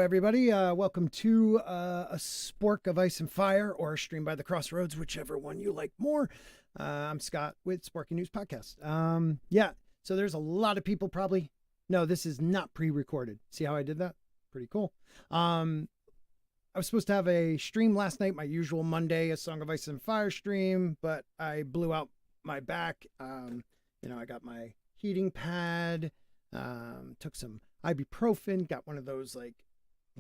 everybody. Welcome to a Spork of Ice and Fire, or a Stream by the Crossroads, whichever one you like more. I'm Scott with Sporking News Podcast. Yeah, so there's a lot of people probably. No, this is not pre-recorded. See how I did that? Pretty cool. I was supposed to have a stream last night, my usual Monday, a Song of Ice and Fire stream, but I blew out my back. I got my heating pad, took some ibuprofen, got one of those like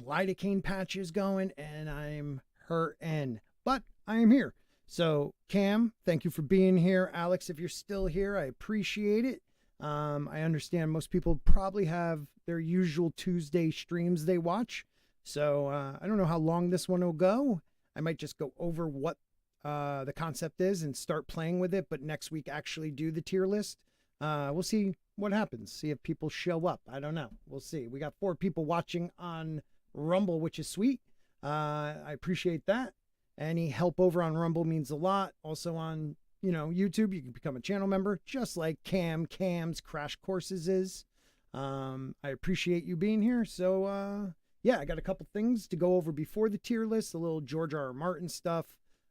lidocaine patches going, and I'm hurting, but I am here. So Cam, thank you for being here. Alex, if you're still here, I appreciate it. I understand most people probably have their usual Tuesday streams they watch. So I don't know how long this one will go. I might just go over what the concept is and start playing with it, but next week actually do the tier list. We'll see what happens. See if people show up. I don't know. We'll see. We got 4 people watching on Rumble, which is sweet. I appreciate that. Any help over on Rumble means a lot. Also on, YouTube, you can become a channel member, just like Cam's Crash Courses is. I appreciate you being here. So, yeah, I got a couple things to go over before the tier list, a little George R.R. Martin stuff.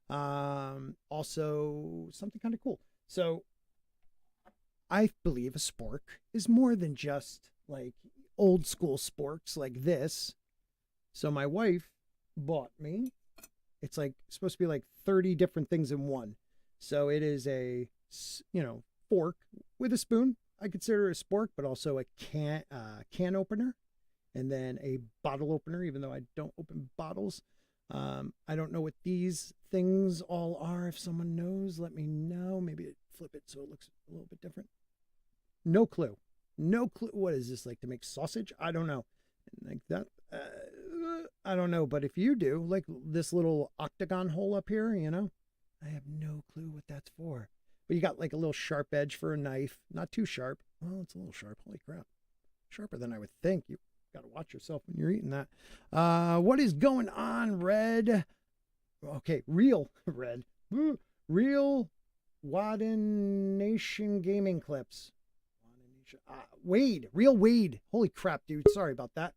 Also something kind of cool. So I believe a spork is more than just like old school sporks like this. So my wife bought me, it's like supposed to be like 30 different things in one. So it is a, fork with a spoon. I consider it a spork, but also a can opener, and then a bottle opener, even though I don't open bottles. I don't know what these things all are. If someone knows, let me know. Maybe flip it so it looks a little bit different. No clue. No clue. What is this, like to make sausage? I don't know. Like that. I don't know. But if you do, like this little octagon hole up here, I have no clue what that's for. But you got like a little sharp edge for a knife. Not too sharp. Well, it's a little sharp. Holy crap. Sharper than I would think. You got to watch yourself when you're eating that. What is going on, Red? Okay, real Red. Real Wadden Nation Gaming Clips. Wade. Real Wade. Holy crap, dude. Sorry about that.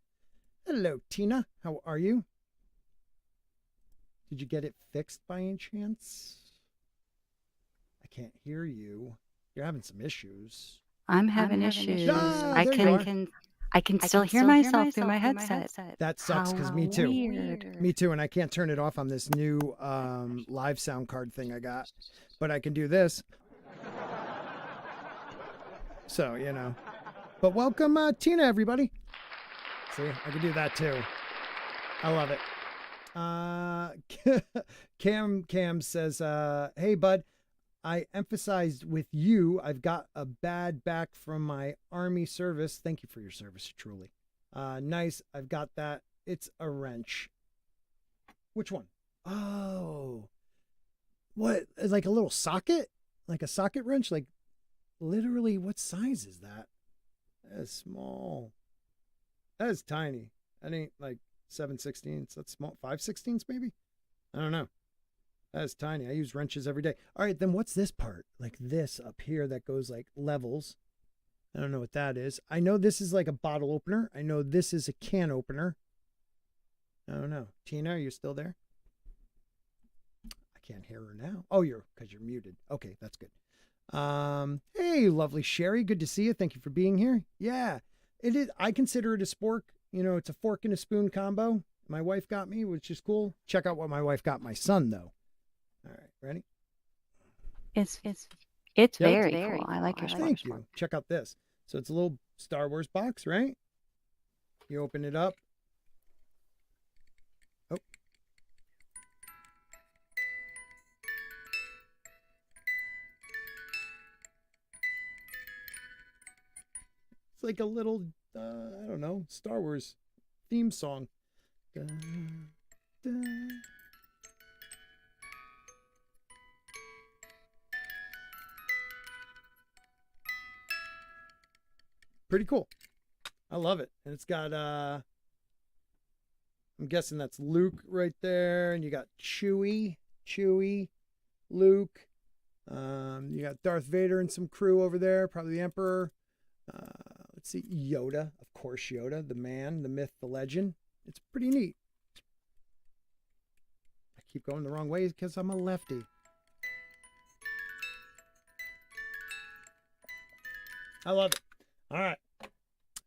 Hello, Tina. How are you? Did you get it fixed by any chance? I can't hear you. You're having some issues. I'm having issues. Ah, I there you are. can still hear myself through my headset. That sucks because me too. Me too, and I can't turn it off on this new live sound card thing I got. But I can do this. So, But welcome, Tina, everybody. See, I can do that too. I love it. Cam says, hey, bud, I emphasized with you, I've got a bad back from my Army service. Thank you for your service, truly. Nice. I've got that. It's a wrench. Which one? Oh, what? Like a little socket? Like a socket wrench? Like literally, what size is that? That is small. That is tiny. That ain't like 7/16. That's small. 5/16 maybe? I don't know. That is tiny. I use wrenches every day. All right, then what's this part? Like this up here that goes like levels. I don't know what that is. I know this is like a bottle opener. I know this is a can opener. I don't know. Tina, are you still there? I can't hear her now. Oh, because you're muted. Okay, that's good. Hey, lovely Sherry. Good to see you. Thank you for being here. Yeah, it is. I consider it a spork. It's a fork and a spoon combo. My wife got me, which is cool. Check out what my wife got my son, though. All right, ready? It's very cool. I like your spork. Thank you. Check out this. So it's a little Star Wars box, right? You open it up. Oh. It's like a little, I don't know, Star Wars theme song. Da, da. Pretty cool. I love it. And it's got, I'm guessing that's Luke right there. And you got Chewie, Luke. You got Darth Vader and some crew over there, probably the Emperor. Let's see, Yoda, of course, Yoda, the man, the myth, the legend. It's pretty neat. I keep going the wrong way because I'm a lefty. I love it. All right.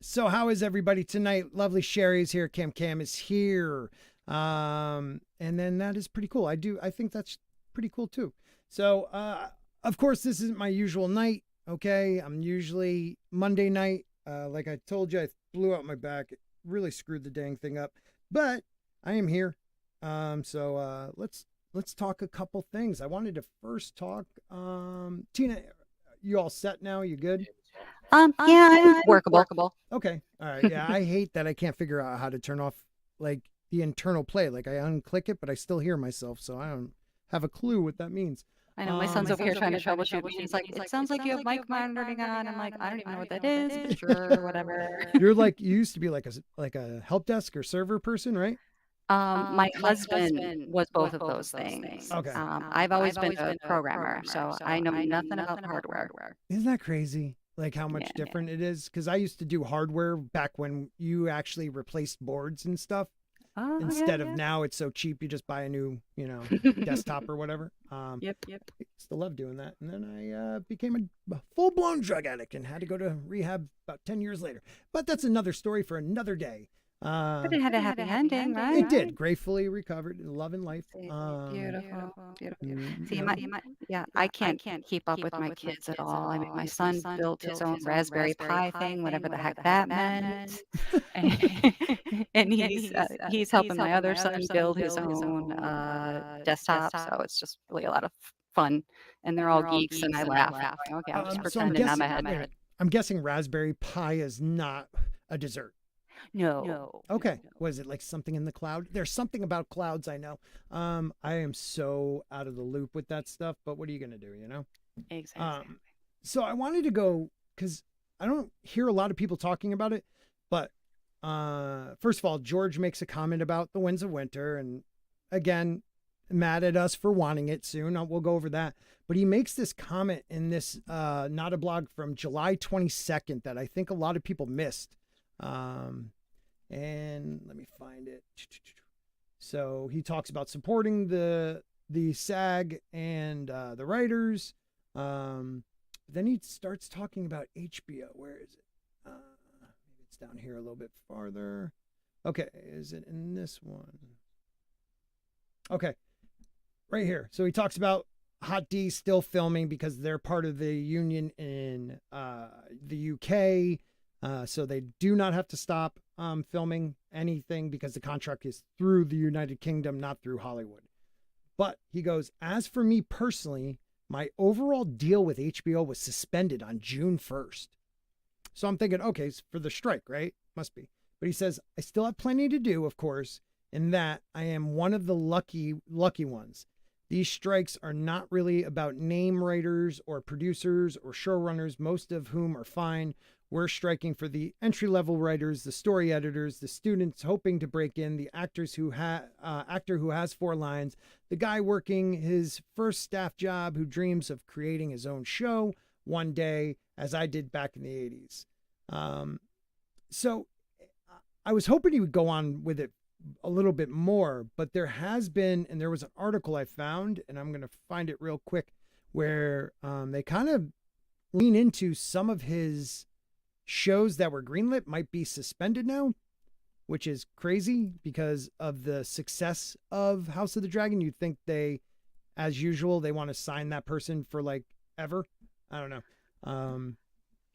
So how is everybody tonight? Lovely Sherry's here. Cam is here. And then that is pretty cool. I think that's pretty cool too. So, of course, this isn't my usual night. Okay. I'm usually Monday night. Like I told you, I blew out my back. It really screwed the dang thing up, but I am here. So, let's talk a couple things. I wanted to first talk, Tina, you all set now? You good? Yeah, workable. Okay. All right. Yeah. I hate that I can't figure out how to turn off like the internal play. Like I unclick it, but I still hear myself. So I don't have a clue what that means. I know my son's over here trying to troubleshoot. He's like, it sounds like you have mic monitoring on. I'm like, I don't even know what that is. But sure, whatever. You're like, you used to be like a help desk or server person, right? My husband was both of those things. Okay. I've always been a programmer, so I know nothing about hardware. Isn't that crazy? Like how much Yeah. different it is? Because I used to do hardware back when you actually replaced boards and stuff. Oh, Instead of now, it's so cheap you just buy a new, desktop or whatever. Yep. I still love doing that. And then I became a full-blown drug addict and had to go to rehab about 10 years later. But that's another story for another day. But it had a happy ending, right? It did. Gratefully recovered and loving life. Beautiful. See, yeah. I can't keep up with my kids at all. I mean, my son built his own Raspberry Pi thing, whatever the heck that meant. And he's helping my other son build his own desktop. So it's just really a lot of fun. And they're all geeks, and I laugh. Okay, I'm just pretending I'm ahead. I'm guessing Raspberry Pi is not a dessert. No. Okay. Was it like something in the cloud? There's something about clouds, I know. I am so out of the loop with that stuff, but what are you going to do, Exactly. So I wanted to go because I don't hear a lot of people talking about it, but first of all, George makes a comment about the Winds of Winter, and again, mad at us for wanting it soon. We'll go over that. But he makes this comment in this Not a Blog from July 22nd that I think a lot of people missed. And let me find it. So he talks about supporting the SAG and the writers. Then he starts talking about HBO. Where is it? Maybe it's down here a little bit farther. Okay, is it in this one? Okay, right here. So he talks about HotD still filming because they're part of the union in the UK. So they do not have to stop filming anything because the contract is through the United Kingdom, not through Hollywood. But he goes, as for me personally, my overall deal with HBO was suspended on June 1st. So I'm thinking, okay, it's for the strike, right? Must be. But he says, I still have plenty to do, of course, in that I am one of the lucky ones. These strikes are not really about name writers or producers or showrunners, most of whom are fine. We're striking for the entry-level writers, the story editors, the students hoping to break in, the actors actor who has 4 lines, the guy working his first staff job who dreams of creating his own show one day, as I did back in the 80s. So I was hoping he would go on with it a little bit more, but there has been, and there was an article I found, and I'm going to find it real quick, where they kind of lean into some of his shows that were greenlit might be suspended now, which is crazy because of the success of House of the Dragon. You'd think they, as usual, they want to sign that person for like ever. I don't know.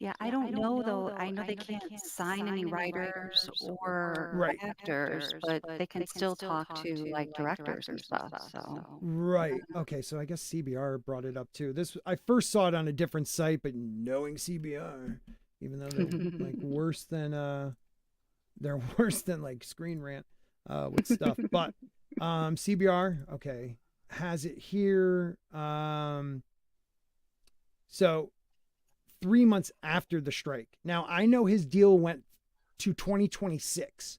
Yeah, I don't know though. I know they can't sign any writers or actors, but they can still talk to like directors and stuff. So right. Okay. So I guess CBR brought it up too. I first saw it on a different site, but knowing CBR, even though they're like worse than like Screen Rant with stuff. But CBR, okay, has it here. So 3 months after the strike. Now I know his deal went to 2026.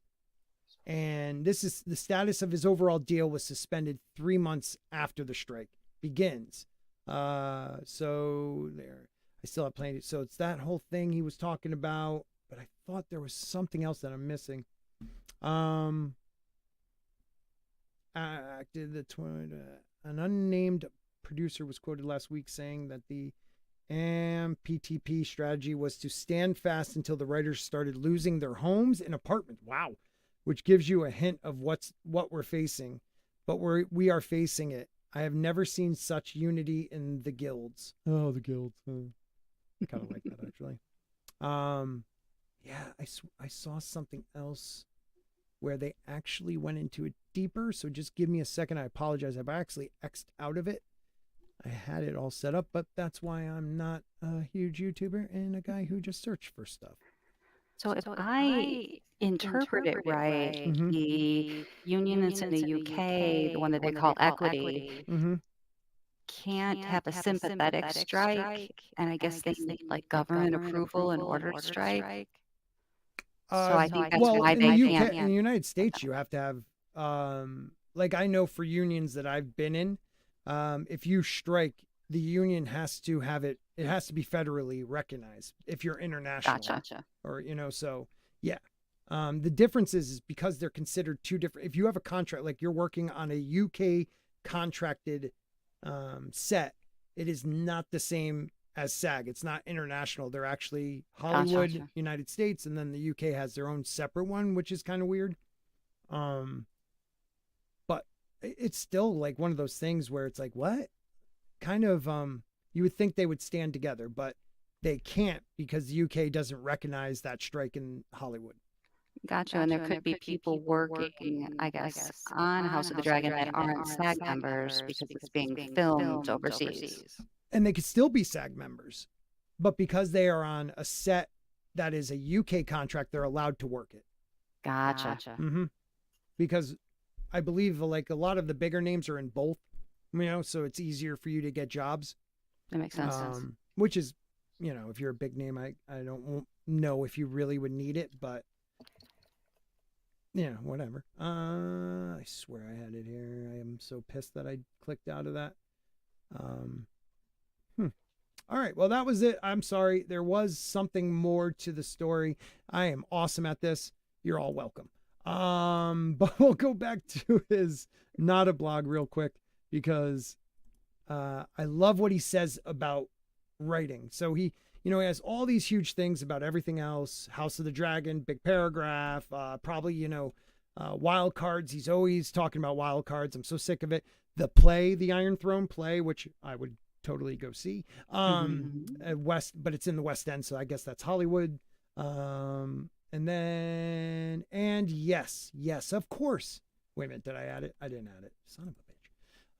And this is the status of his overall deal was suspended 3 months after the strike begins. So there. I still have plenty. So it's that whole thing he was talking about, but I thought there was something else that I'm missing. Acted the an unnamed producer was quoted last week saying that the AMPTP strategy was to stand fast until the writers started losing their homes and apartments. Wow. Which gives you a hint of what we're facing. But we are facing it. I have never seen such unity in the guilds. Oh, the guilds. I kind of like that, actually. Yeah, I saw something else where they actually went into it deeper. So just give me a second. I apologize. I've actually X'd out of it. I had it all set up, but that's why I'm not a huge YouTuber and a guy who just searched for stuff. So if I interpret it right, the unions in the UK, the one that they call equity, can't have a sympathetic strike, and I guess they need like government approval in order to strike. So I think that's why they can't. In the United States, you have to have, like I know for unions that I've been in, if you strike, the union has to have it has to be federally recognized if you're international. Gotcha. Or, so yeah. The difference is because they're considered two different. If you have a contract, like you're working on a UK contracted set, it is not the same as SAG. It's not international. They're actually Hollywood, United States, and then the UK has their own separate one, which is kind of weird. But it's still like one of those things where it's like, what? Kind of, you would think they would stand together, but they can't because the UK doesn't recognize that strike in Hollywood. Gotcha. And there could be people working, I guess, on House of the Dragon that aren't SAG members because it's being filmed overseas. And they could still be SAG members, but because they are on a set that is a UK contract, they're allowed to work it. Gotcha. Because I believe like a lot of the bigger names are in both, so it's easier for you to get jobs. That makes sense. Which is, if you're a big name, I don't know if you really would need it, but yeah, whatever. I swear I had it here. I am so pissed that I clicked out of that. All right. Well, that was it. I'm sorry. There was something more to the story. I am awesome at this. You're all welcome. But we'll go back to his not a blog real quick because I love what he says about writing. So he has all these huge things about everything else. House of the Dragon, big paragraph, probably, wild cards. He's always talking about wild cards. I'm so sick of it. The play, the Iron Throne play, which I would totally go see. But it's in the West End, so I guess that's Hollywood. And yes, of course. Wait a minute, did I add it? I didn't add it. Son of a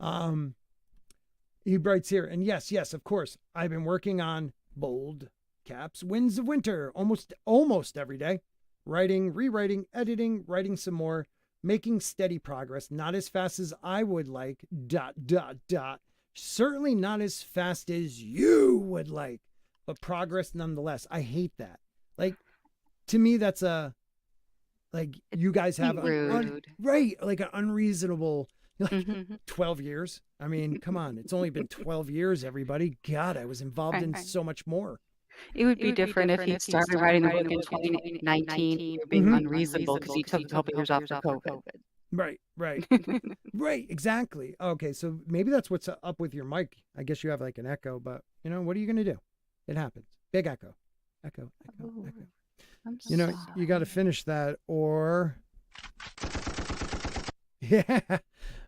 bitch. He writes here, and yes, of course. I've been working on bold caps, Winds of Winter, almost every day. Writing, rewriting, editing, writing some more, making steady progress, not as fast as I would like, ... Certainly not as fast as you would like, but progress nonetheless. I hate that. Like, to me, that's you guys have right, like an unreasonable, 12 years. I mean, come on. It's only been 12 years, everybody. God, I was involved in so much more. It would be different if he started writing the book in 2019, being unreasonable because he took a couple years off for COVID. Right. Right, exactly. Okay, so maybe that's what's up with your mic. I guess you have like an echo, but what are you going to do? It happens. Big echo. Echo. You got to finish that or... Yeah,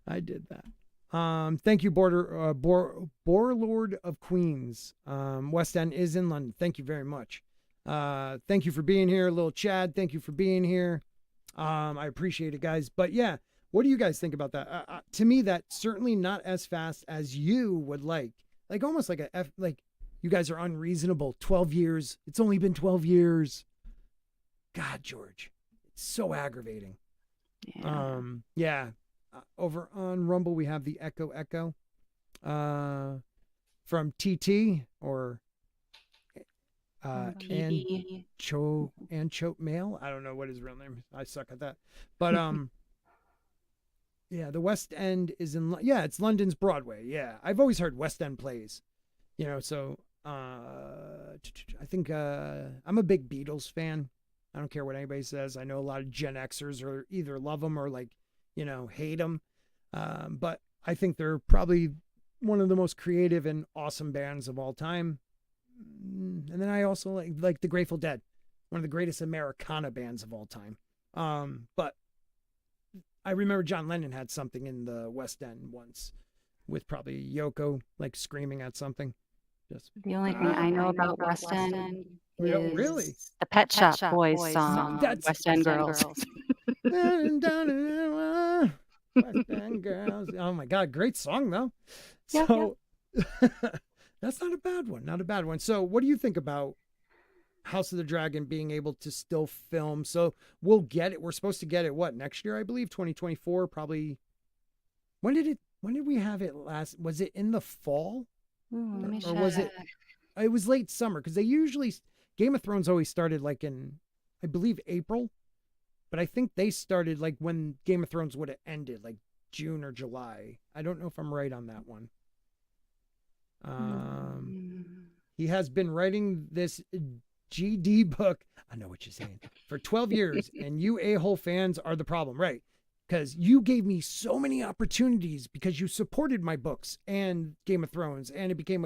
I did that. Thank you, Borlord of Queens. West End is in London. Thank you very much. Thank you for being here. Little Chad, thank you for being here. I appreciate it, guys. But yeah, what do you guys think about that? To me, that's certainly not as fast as you would like. Like almost like you guys are unreasonable. 12 years. It's only been 12 years. God, George, it's so aggravating. Yeah. Over on Rumble, we have the Echo from TT or and Chope Mail. I don't know what his real name is. I suck at that. But yeah, the West End is in it's London's Broadway. Yeah, I've always heard West End plays. So I think I'm a big Beatles fan. I don't care what anybody says. I know a lot of Gen Xers are either love them or like, hate them. But I think they're probably one of the most creative and awesome bands of all time. And then I also like the Grateful Dead, one of the greatest Americana bands of all time. But I remember John Lennon had something in the West End once with probably Yoko like screaming at something. Just The only thing I know about West End is really the Pet Shop Boys song, That's West End Girls. West End Girls. Oh my God, great song though. Yep, So that's not a bad one. Not a bad one. So what do you think about House of the Dragon being able to still film? So we'll get it. We're supposed to get it what, next year, I believe, 2024, probably. When did we have it last? Was it in the fall? Let me Or was check. it was late summer? Because they usually, Game of Thrones always started like in, I believe, April. But I think they started like when Game of Thrones would have ended, like June or July. I don't know if I'm right on that one. He has been writing this GD book, I know what you're saying, for 12 years, and you a-hole fans are the problem, right? Because you gave me so many opportunities because you supported my books and Game of Thrones, and it became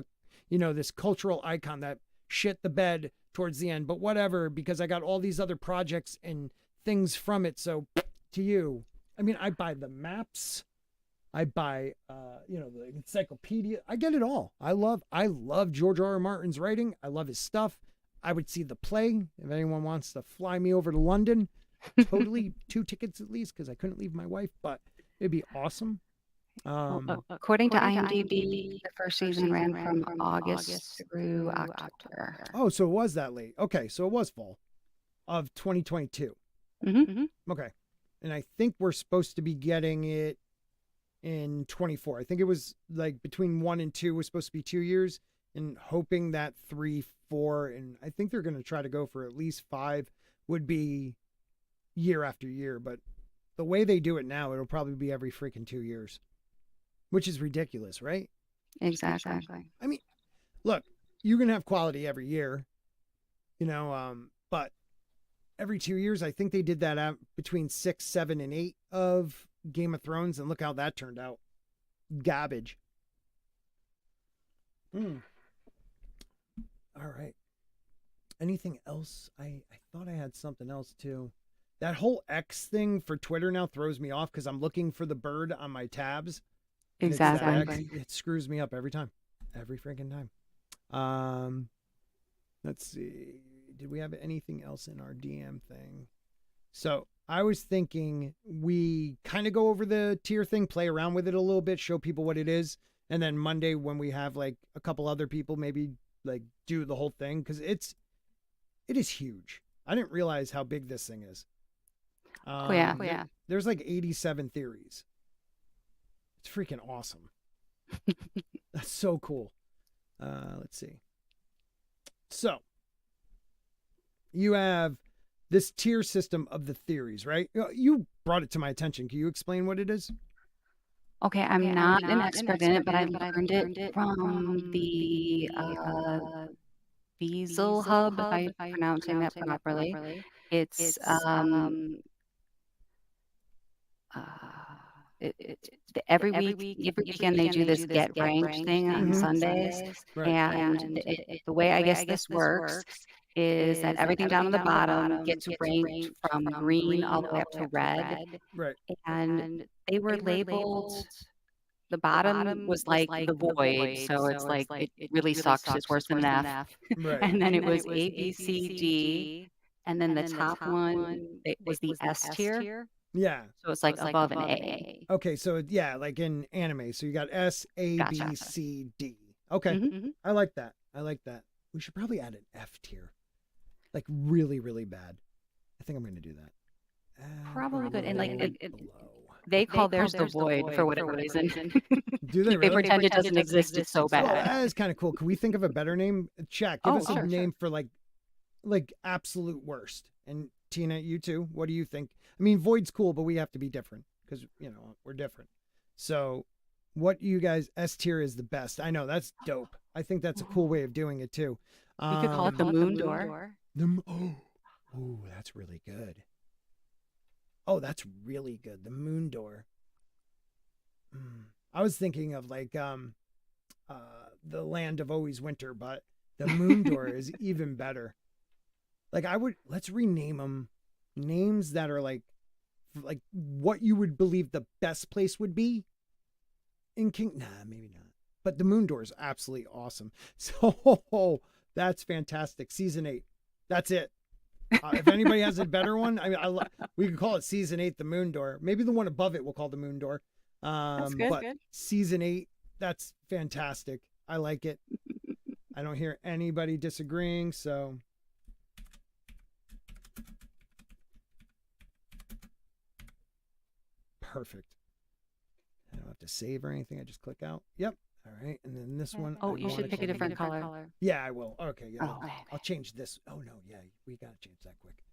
this cultural icon that shit the bed towards the end, but whatever, because I got all these other projects and things from it. So to you, I mean, I buy the maps, I buy the encyclopedia, I get it all. I love George R.R. Martin's writing. I love his stuff. I would see the play if anyone wants to fly me over to London. Totally 2 tickets at least, because I couldn't leave my wife, but it'd be awesome. According to IMDb, the first season ran from August through October. Oh, so it was that late. Okay, so it was fall of 2022. Okay. And I think we're supposed to be getting it in 24. I think it was like between 1 and 2 was supposed to be 2 years, and hoping that 3, 4, and I think they're going to try to go for at least 5 would be year after year. But the way they do it now, it'll probably be every freaking 2 years, which is ridiculous, right? Exactly. I mean, look, you're going to have quality every year, but every 2 years, I think they did that out between 6, 7, and 8 of Game of Thrones, and look how that turned out. Garbage. All right. Anything else? I thought I had something else too. That whole X thing for Twitter now throws me off because I'm looking for the bird on my tabs. Exactly. It screws me up every time. Every freaking time. Let's see. Did we have anything else in our DM thing? So I was thinking we kind of go over the tier thing, play around with it a little bit, show people what it is. And then Monday, when we have like a couple other people, maybe like do the whole thing, because it is huge. I didn't realize how big this thing is. Yeah. There's like 87 theories. It's freaking awesome. That's so cool. Let's see. So you have this tier system of the theories, right? You brought it to my attention. Can you explain what it is? Okay, I'm not an expert in it, but I learned it from the Diesel Hub, if I'm pronouncing that properly. It's every weekend they do this get ranked thing on Sundays, Right. and the way I guess this works is that everything down on the bottom gets ranked from green all the way up to red. Right. And they were labeled. The bottom was like the void, so it's like it really sucks. It's worse than an F. Right. And then it was A, B, C, D, and then the top one it was the S tier. Yeah. So it's like above an A. Okay, so yeah, like in anime, so you got S, A, Gotcha. B, C, D. Okay, I like that. I like that. We should probably add an F tier, like really, really bad. I think I'm going to do that. Probably good. And like they call theirs the void for whatever reason. Do they really? They pretend it doesn't exist. It's so bad. Well, that is kind of cool. Can we think of a better name? Chat, give us a name for like absolute worst. And Tina, you too. What do you think? I mean, void's cool, but we have to be different because we're different. So, what you guys S tier is the best. I know that's dope. I think that's a cool way of doing it too. We could call it the moon door. Ooh, that's really good. Oh, that's really good. The Moon Door. I was thinking of like the Land of Always Winter, but the Moon Door is even better. Like let's rename them names that are like what you would believe the best place would be in King. Nah, maybe not. But the Moon Door is absolutely awesome. So that's fantastic. Season 8. That's it. If anybody has a better one, we could call it Season 8, the Moon Door. Maybe the one above it we'll call the Moon Door. That's good. But Season 8, that's fantastic. I like it. I don't hear anybody disagreeing, so. Perfect. I don't have to save or anything. I just click out. Yep. All right. And then this one. Oh, you should pick a different color. Yeah, I will. Okay. Yeah. Oh, okay. I'll change this. Oh, no. Yeah. We got to change that quick.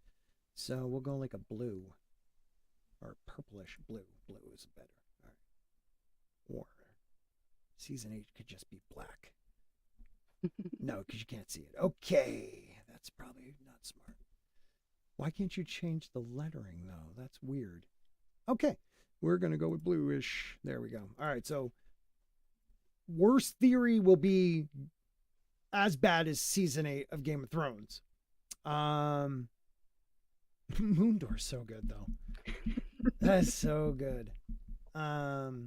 So we'll go like a blue or purplish blue. Blue is better. All right. Or Season 8 could just be black. No, because you can't see it. Okay. That's probably not smart. Why can't you change the lettering, though? That's weird. Okay. We're going to go with bluish. There we go. All right. So worst theory will be as bad as Season 8 of Game of Thrones. Moon Door's so good, though. That's so good. Well,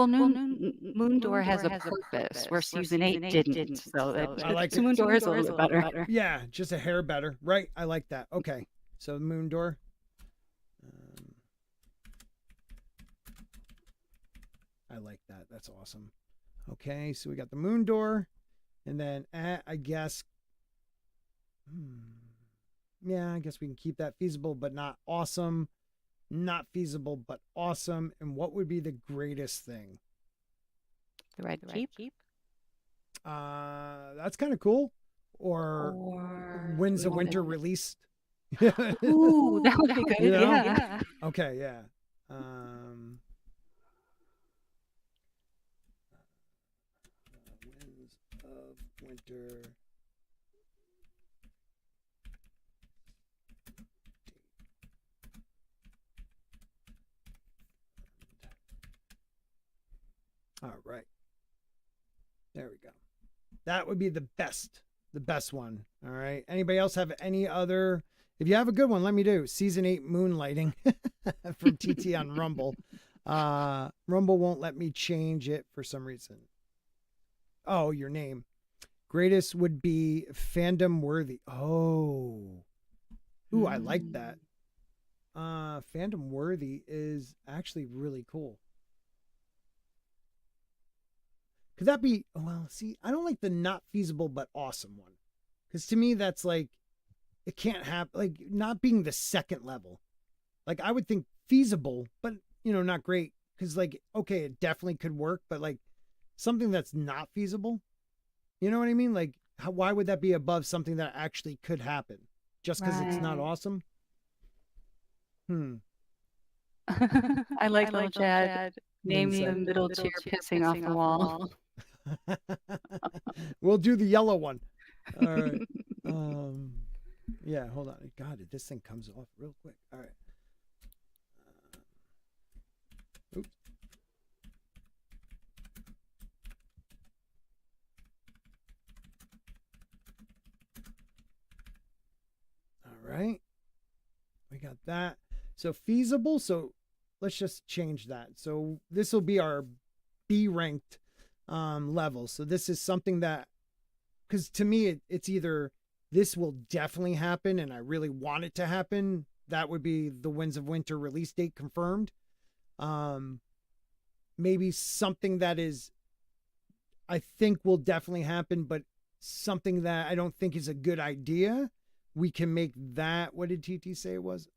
Moon Door has a purpose where Season 8 didn't. So I like Moon Door is a little bit better. Yeah, just a hair better. Right. I like that. Okay. So Moon Door. I like that. That's awesome. Okay, so we got the Moon Door, and then I guess, yeah, I guess we can keep that feasible but not awesome, not feasible but awesome. And what would be the greatest thing? The Red Keep. That's kind of cool. Or Winds of Winter released. Ooh, that would be good. You know? Yeah. Okay, yeah. Winds of Winter. All right. There we go. That would be the best one. All right. Anybody else have any other? If you have a good one, let me do. Season 8 Moonlighting from TT on Rumble. Rumble won't let me change it for some reason. Oh, your name. Greatest would be Fandom Worthy. Oh. Ooh, I like that. Fandom Worthy is actually really cool. Could that be, well, see, I don't like the not feasible but awesome one. Because to me, that's like, it can't happen, like not being the second level. Like I would think feasible, but not great. Because like, okay, it definitely could work, but like something that's not feasible, you know what I mean? Like why would that be above something that actually could happen? Just because it's not awesome? I like little Chad. Name the middle chair pissing off the wall. We'll do the yellow one. All right. Yeah, hold on. God, this thing comes off real quick. All right. Oops. All right. We got that. So feasible. So let's just change that. So this will be our B ranked level. So this is something that, because to me, it's either this will definitely happen and I really want it to happen. That would be the Winds of Winter release date confirmed. Maybe something that is, I think will definitely happen, but something that I don't think is a good idea. We can make that, what did TT say it was?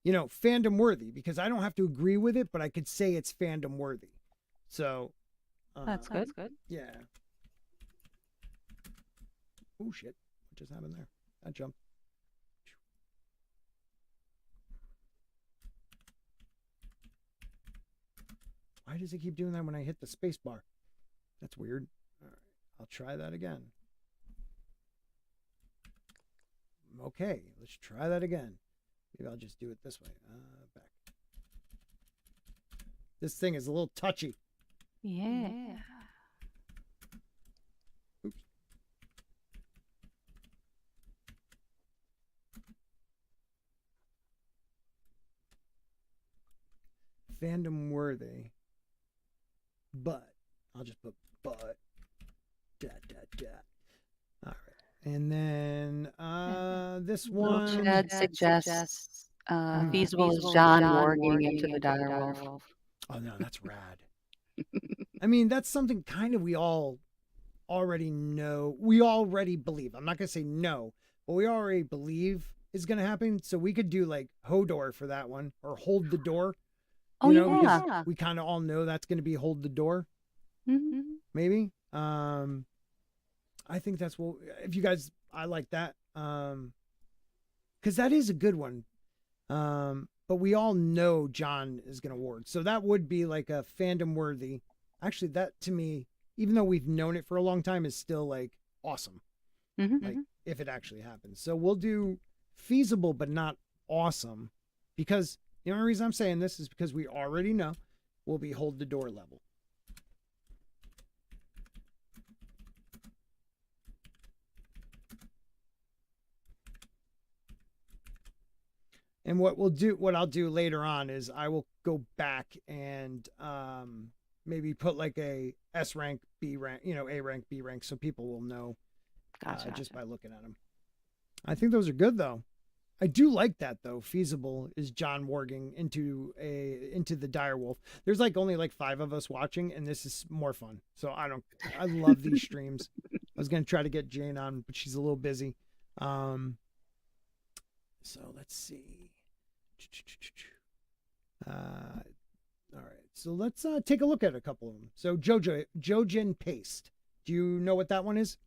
Fandom worthy, because I don't have to agree with it, but I could say it's fandom worthy. So that's good. That's good. Yeah. Oh shit. What just happened there? I jumped. Why does it keep doing that when I hit the space bar? That's weird. All right. I'll try that again. Okay, let's try that again. Maybe I'll just do it this way. Back. This thing is a little touchy. Yeah. Oops. Fandom worthy. But. I'll just put but. All right. And then this one. Chad suggests feasible is John warging into the direwolf. Oh, no, that's rad. I mean, that's something kind of we all already know. We already believe. I'm not going to say no, but we already believe is going to happen. So we could do like Hodor for that one or hold the door. Oh, you know, yeah. Because we kind of all know that's going to be hold the door. Mm-hmm. Maybe. I think that's what, if you guys, I like that. Because that is a good one. But we all know John is going to ward. So that would be like a fandom worthy. Actually, that to me, even though we've known it for a long time, is still like awesome. Mm-hmm. Like if it actually happens. So we'll do feasible, but not awesome. Because the only reason I'm saying this is because we already know we'll be hold the door level. And what I'll do later on is I will go back and maybe put like a S rank, B rank, A rank, B rank, so people will know just by looking at them. I think those are good though. I do like that though. Feasible is John warging into the direwolf. There's like only like 5 of us watching, and this is more fun. So I love these streams. I was gonna try to get Jane on, but she's a little busy. So let's see. All right, so let's take a look at a couple of them. So Jojen Paste. Do you know what that one is?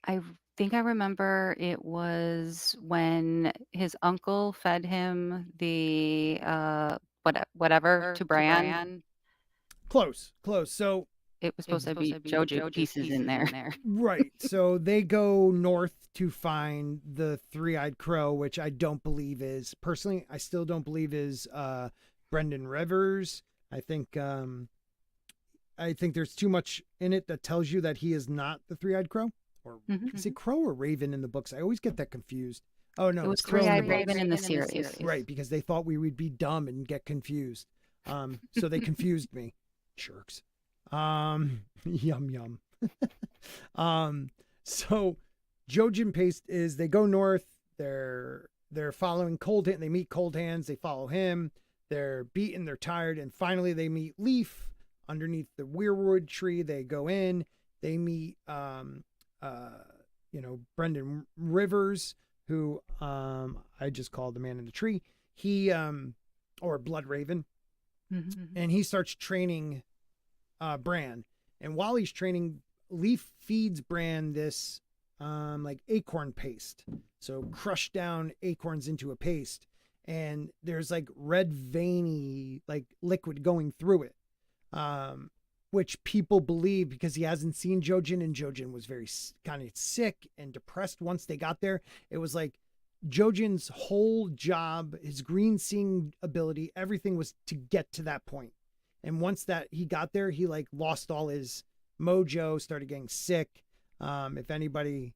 I think I remember it was when his uncle fed him the whatever to Bran. Close. So it was supposed to be Jojo pieces in there. Right. So they go north to find the three-eyed crow, which I don't believe is, personally, I still don't believe is Brendan Rivers. I think there's too much in it that tells you that he is not the three-eyed crow. Or is it crow or raven in the books? I always get that confused. Oh no, it was crow three-eyed raven in the series. Right, because they thought we would be dumb and get confused. So they confused me. Jerks. Yum. So Jojen Paste is, they go north, they're following Cold Hand, they meet Cold Hands, they follow him, they're beaten, they're tired, and finally they meet Leaf underneath the weirwood tree. They go in, they meet Brendan Rivers, who I just called the man in the tree. He or Blood Raven. And he starts training Bran. And while he's training, Leaf feeds Bran this like acorn paste. So crushed down acorns into a paste. And there's like red veiny like liquid going through it. Which people believe because he hasn't seen Jojen, and Jojen was very kind of sick and depressed once they got there. It was like Jojen's whole job, his green seeing ability, everything was to get to that point. And once that he got there, he like lost all his mojo, started getting sick. If anybody,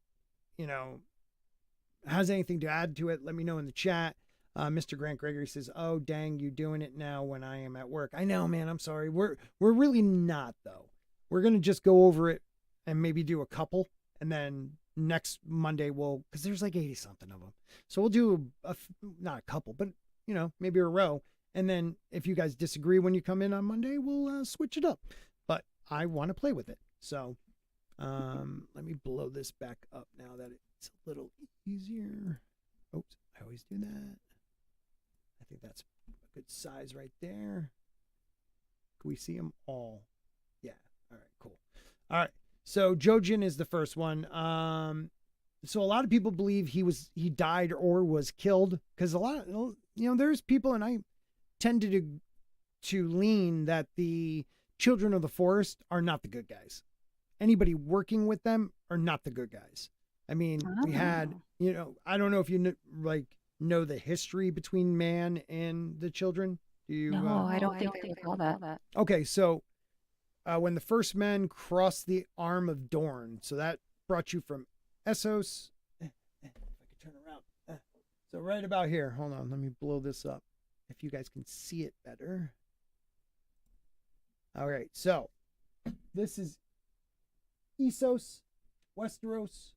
has anything to add to it, let me know in the chat. Mr. Grant Gregory says, "Oh, dang, you doing it now when I am at work." I know, man. I'm sorry. We're really not, though. We're going to just go over it and maybe do a couple. And then next Monday, because there's like 80 something of them. So we'll do not a couple, but, maybe a row. And then if you guys disagree when you come in on Monday, we'll switch it up. But I want to play with it. So let me blow this back up now that it's a little easier. Oops, I always do that. I think that's a good size right there. Can we see them all? Yeah. All right, cool. All right. So Jojen is the first one. So a lot of people believe he died or was killed, because a lot, there's people, and I tend to lean that the children of the forest are not the good guys. Anybody working with them are not the good guys. I mean, we had, I don't know if you know the history between man and the children. Do you? No, I don't think they recall that. Okay, so when the first men crossed the arm of Dorne, so that brought you from Essos. If I could turn around. So right about here. Hold on, let me blow this up if you guys can see it better. All right, so this is Essos, Westeros.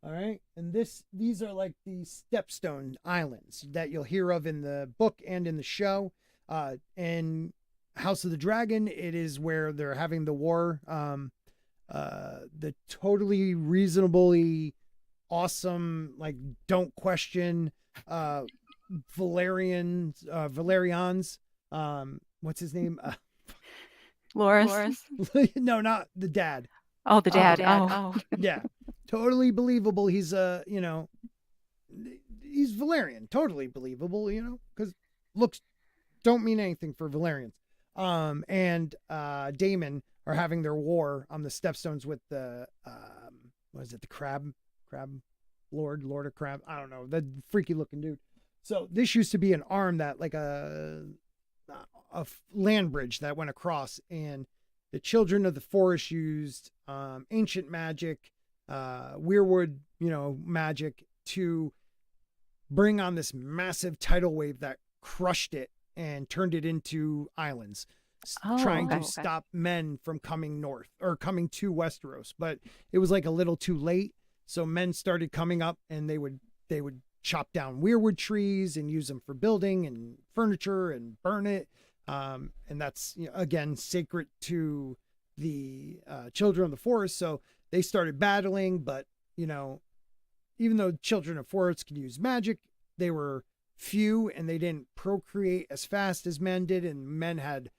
All right, and these are like the Stepstone Islands that you'll hear of in the book and in the show. And House of the Dragon, it is where they're having the war. The totally reasonably awesome, like, don't question Valerians. What's his name? Loras? No, not the dad. Oh, the dad. Oh. Yeah. Totally believable. He's he's Valerian. Totally believable, because looks don't mean anything for Valerians. And Daemon are having their war on the Stepstones with the what is it, the crab lord of crab, I don't know, the freaky looking dude. So this used to be an arm that, like, a land bridge that went across, and the children of the forest used ancient magic, weirwood, magic, to bring on this massive tidal wave that crushed it and turned it into islands, trying to stop men from coming north or coming to Westeros. But it was like a little too late. So men started coming up, and they would chop down weirwood trees and use them for building and furniture and burn it. And that's, again, sacred to the children of the forest. So they started battling, but, even though children of forest can use magic, they were few and they didn't procreate as fast as men did. And men had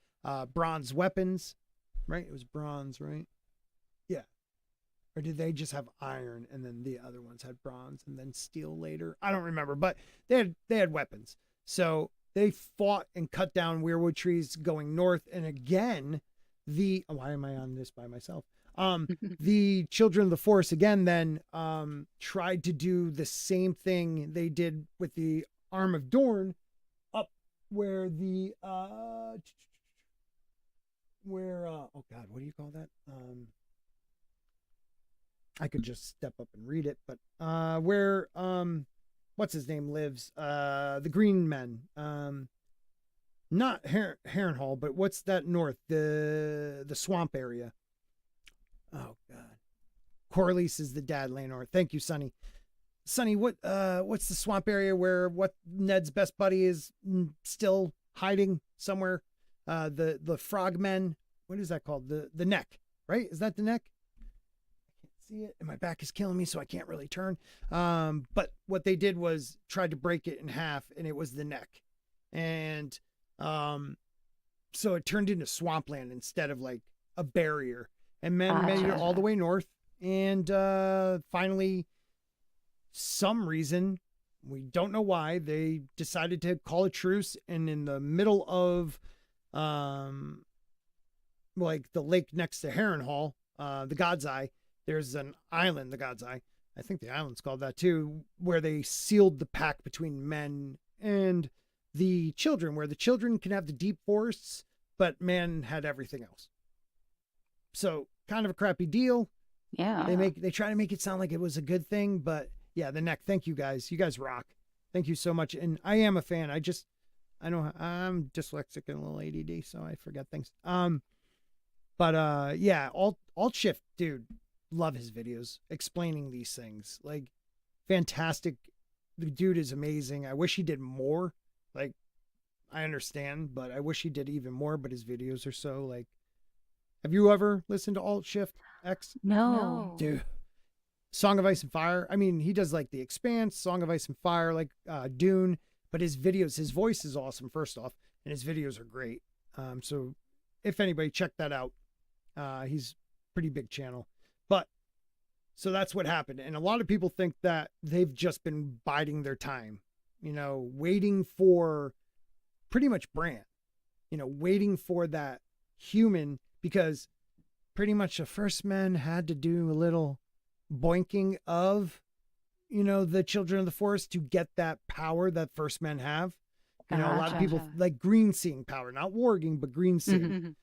bronze weapons, right? It was bronze, right? Yeah. Or did they just have iron and then the other ones had bronze and then steel later? I don't remember, but they had weapons. So they fought and cut down weirwood trees going north. And again, why am I on this by myself? The children of the forest again then tried to do the same thing they did with the arm of Dorne up where the oh god, what do you call that? I could just step up and read it, but where what's his name lives, the Green Men, not Harrenhal, but what's that north, the swamp area. Oh god, Corlys is the dad, Laenor. Thank you, Sonny. What's the swamp area where Ned's best buddy is still hiding somewhere? The frogmen. What is that called? The neck, right? Is that the neck? I can't see it, and my back is killing me, so I can't really turn. But what they did was tried to break it in half, and it was the neck, and so it turned into swampland instead of like a barrier. And men made it all the way north, and finally, some reason, we don't know why, they decided to call a truce. And in the middle of like the lake next to Harrenhal, the God's Eye, there's an island, the God's Eye, I think the island's called that too, where they sealed the pact between men and the children, where the children can have the deep forests, but men had everything else. So kind of a crappy deal. Yeah. They try to make it sound like it was a good thing, but yeah, the neck. Thank you guys. You guys rock. Thank you so much. And I am a fan. I know I'm dyslexic and a little ADD, so I forget things. But yeah, alt shift, dude, love his videos explaining these things. Like, fantastic. The dude is amazing. I wish he did more. Like, I understand, but I wish he did even more, but his videos are so, like, have you ever listened to Alt Shift X? No. Dude. Song of Ice and Fire. I mean, he does like The Expanse, Song of Ice and Fire, like Dune, but his voice is awesome, first off, and his videos are great. So if anybody, check that out. He's pretty big channel. But so that's what happened. And a lot of people think that they've just been biding their time, waiting for pretty much Bran, waiting for that human, because pretty much the first men had to do a little boinking of the children of the forest to get that power that first men have. A lot of people Gotcha. like green seeing power, not warging, but green seeing.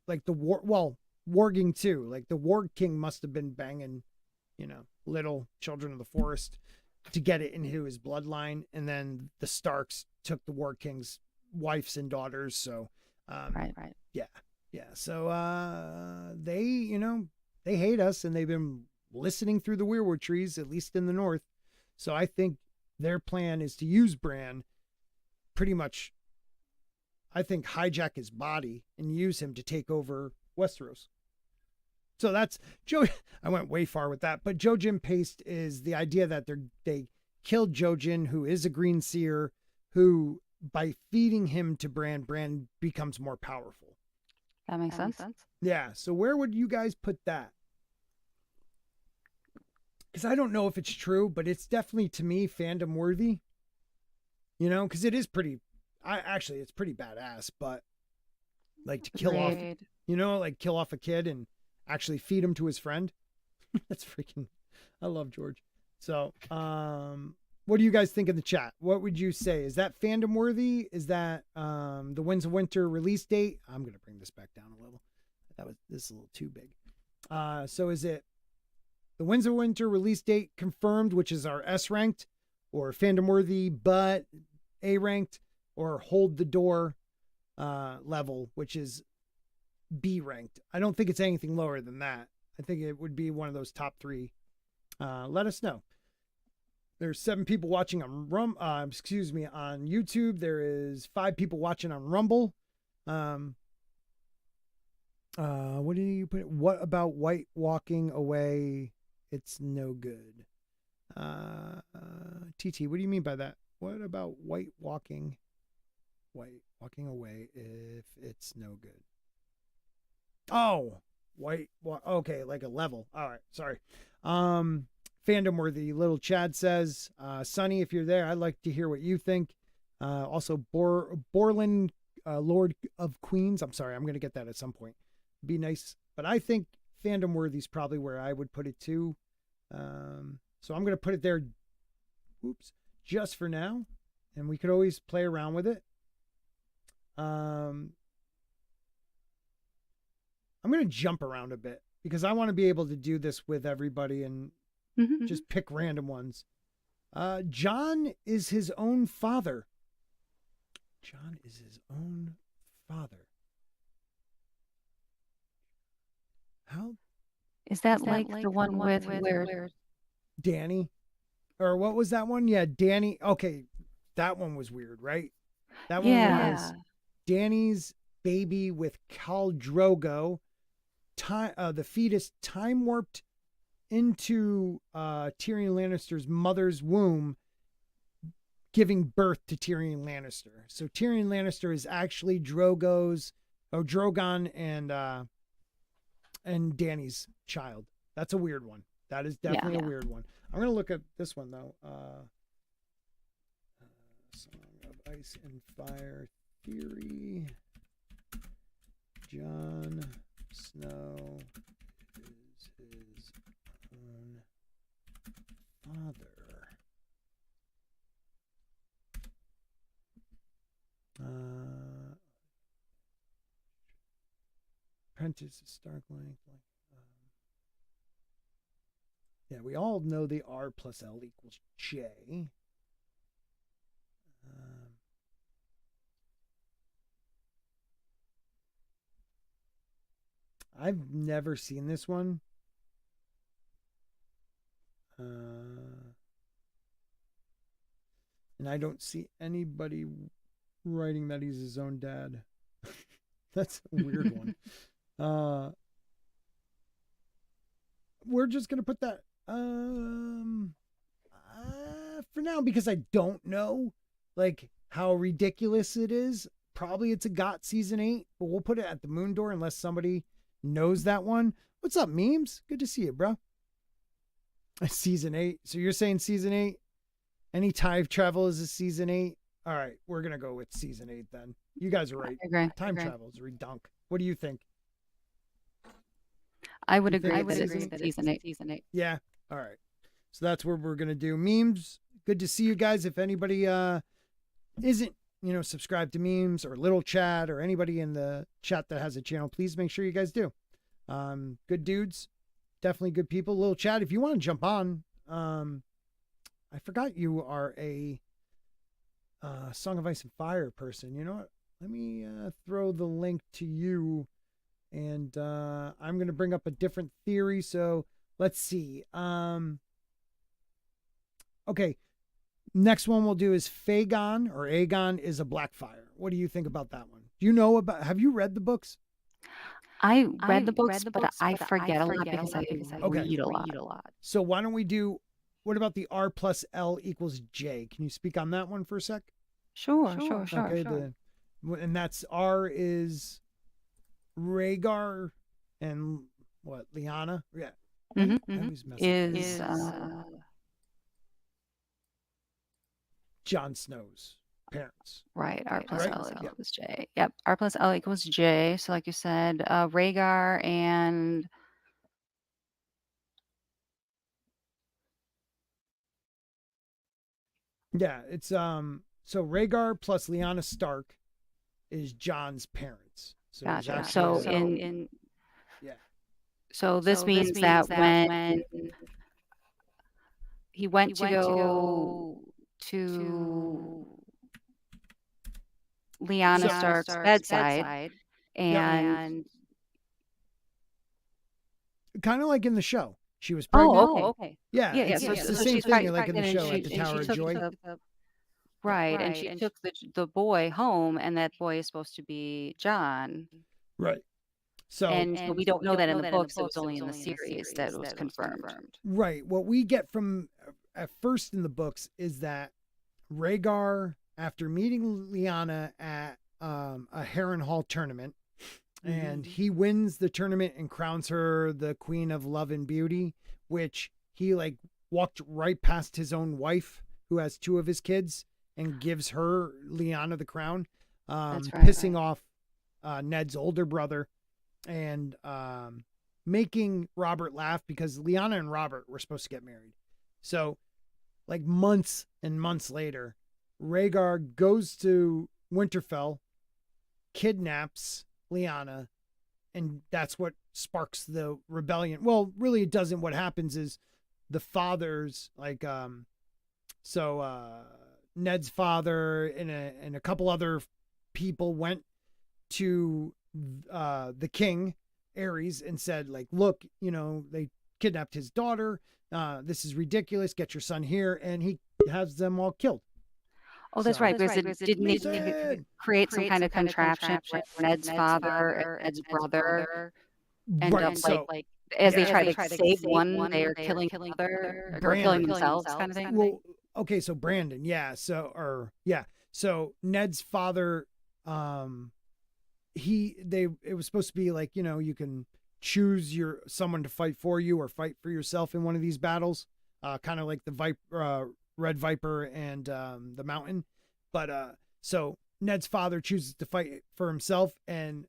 Like the warging too. Like the warg king must have been banging, little children of the forest to get it into his bloodline, and then the Starks took the warg king's wives and daughters. So, Right. yeah. So they hate us, and they've been listening through the weirwood trees, at least in the north. So I think their plan is to use Bran, pretty much, I think, hijack his body and use him to take over Westeros. So that's Joe. I went way far with that, but Jojen Paste is the idea that they killed Jojen, who is a green seer, who by feeding him to Bran becomes more powerful. That makes sense. Yeah. So where would you guys put that? Because I don't know if it's true, but it's definitely, to me, fandom worthy. Because it is pretty. It's pretty badass, but like to kill off, like kill off a kid and actually feed him to his friend. That's freaking. I love George. So, what do you guys think in the chat? What would you say? Is that fandom worthy? Is that the Winds of Winter release date? I'm gonna bring this back down a little. This is a little too big. So is it the Winds of Winter release date confirmed, which is our S ranked, or fandom worthy but A ranked, or hold the door level, which is B ranked? I don't think it's anything lower than that. I think it would be one of those top three. Let us know. There's 7 people watching on on YouTube. There is 5 people watching on Rumble. What do you put? What about White walking away? It's no good. TT, what do you mean by that? What about White walking away if it's no good? Oh, okay, like a level. All right, sorry. Fandom worthy. Little Chad says, Sonny, if you're there, I'd like to hear what you think. Also, Borland, Lord of Queens. I'm sorry, I'm going to get that at some point. Be nice. But I think fandom worthy is probably where I would put it too. So I'm going to put it there. Oops. Just for now. And we could always play around with it. I'm going to jump around a bit because I want to be able to do this with everybody and just pick random ones. Jon is his own father. Jon is his own father. How? Is that like the one with where Dany? Or what was that one? Yeah, Dany. Okay, that one was weird, right? That one was Dany's baby with Khal Drogo. The fetus time warped into Tyrion Lannister's mother's womb, giving birth to Tyrion Lannister. So Tyrion Lannister is actually Drogon and Dany's child. That's a weird one. That is definitely a weird one. I'm going to look at this one, though. Song of Ice and Fire Theory. Jon Snow is his own father. Apprentice is Stark length. Yeah, we all know the R plus L equals J. I've never seen this one. And I don't see anybody writing that he's his own dad. That's a weird one. We're just going to put that for now, because I don't know like how ridiculous it is. Probably it's a GOT season 8, but we'll put it at the moon door unless somebody knows that one. What's up, memes? Good to see you, bro. Season 8. So you're saying season 8? Any time travel is a season 8? All right, we're going to go with season 8 then. You guys are right. Time travel is redunk. What do you think? I would agree that it's season 8. Yeah. All right. So that's where we're gonna do memes. Good to see you guys. If anybody isn't subscribed to memes or Little Chat or anybody in the chat that has a channel, please make sure you guys do. Good dudes, definitely good people. Little Chat, if you want to jump on, I forgot you are a Song of Ice and Fire person. You know what? Let me throw the link to you, and I'm going to bring up a different theory. So let's see. Okay. Next one we'll do is Aegon is a Blackfire. What do you think about that one? Do you know about, have you read the books? I read the books, but I forget a lot because I read a lot. So why don't we do, what about the R plus L equals J? Can you speak on that one for a sec? Sure. Okay, and that's R is Rhaegar and what, Lyanna? Yeah. Is Jon Snow's parents. right. R plus L equals J. Yep. R plus L equals J. So like you said, Rhaegar and yeah, it's so Rhaegar plus Lyanna Stark is Jon's parents. So gotcha. So so this means that when he went to go to Lyanna Stark's bedside and kind of like in the show, she was pregnant. Okay. Yeah. It's the same thing like in the show at the Tower of Joy. Right, and she took the boy home, and that boy is supposed to be Jon. Right. So and we don't know that in the books. It was only in the series that was confirmed. Right. What we get from at first in the books is that Rhaegar, after meeting Lyanna at a Harrenhal tournament, and he wins the tournament and crowns her the Queen of Love and Beauty, which he like walked right past his own wife, who has 2 of his kids, and gives her Lyanna the crown, pissing off Ned's older brother, and making Robert laugh because Lyanna and Robert were supposed to get married. So like months and months later, Rhaegar goes to Winterfell, kidnaps Lyanna, and that's what sparks the rebellion. Well, really it doesn't. What happens is the fathers, like Ned's father and a couple other people went to the king, Aerys, and said, like, look, they kidnapped his daughter. This is ridiculous. Get your son here. And he has them all killed. Oh, that's right. Because didn't they create some kind of contraption with Ned's father and Ned's brother? End up like as they try to save one, they are killing the other, or killing themselves, kind of thing. Well, okay, so Brandon, so Ned's father, it was supposed to be like, you can choose someone to fight for you or fight for yourself in one of these battles, kind of like the Red Viper and the Mountain. But so Ned's father chooses to fight for himself, and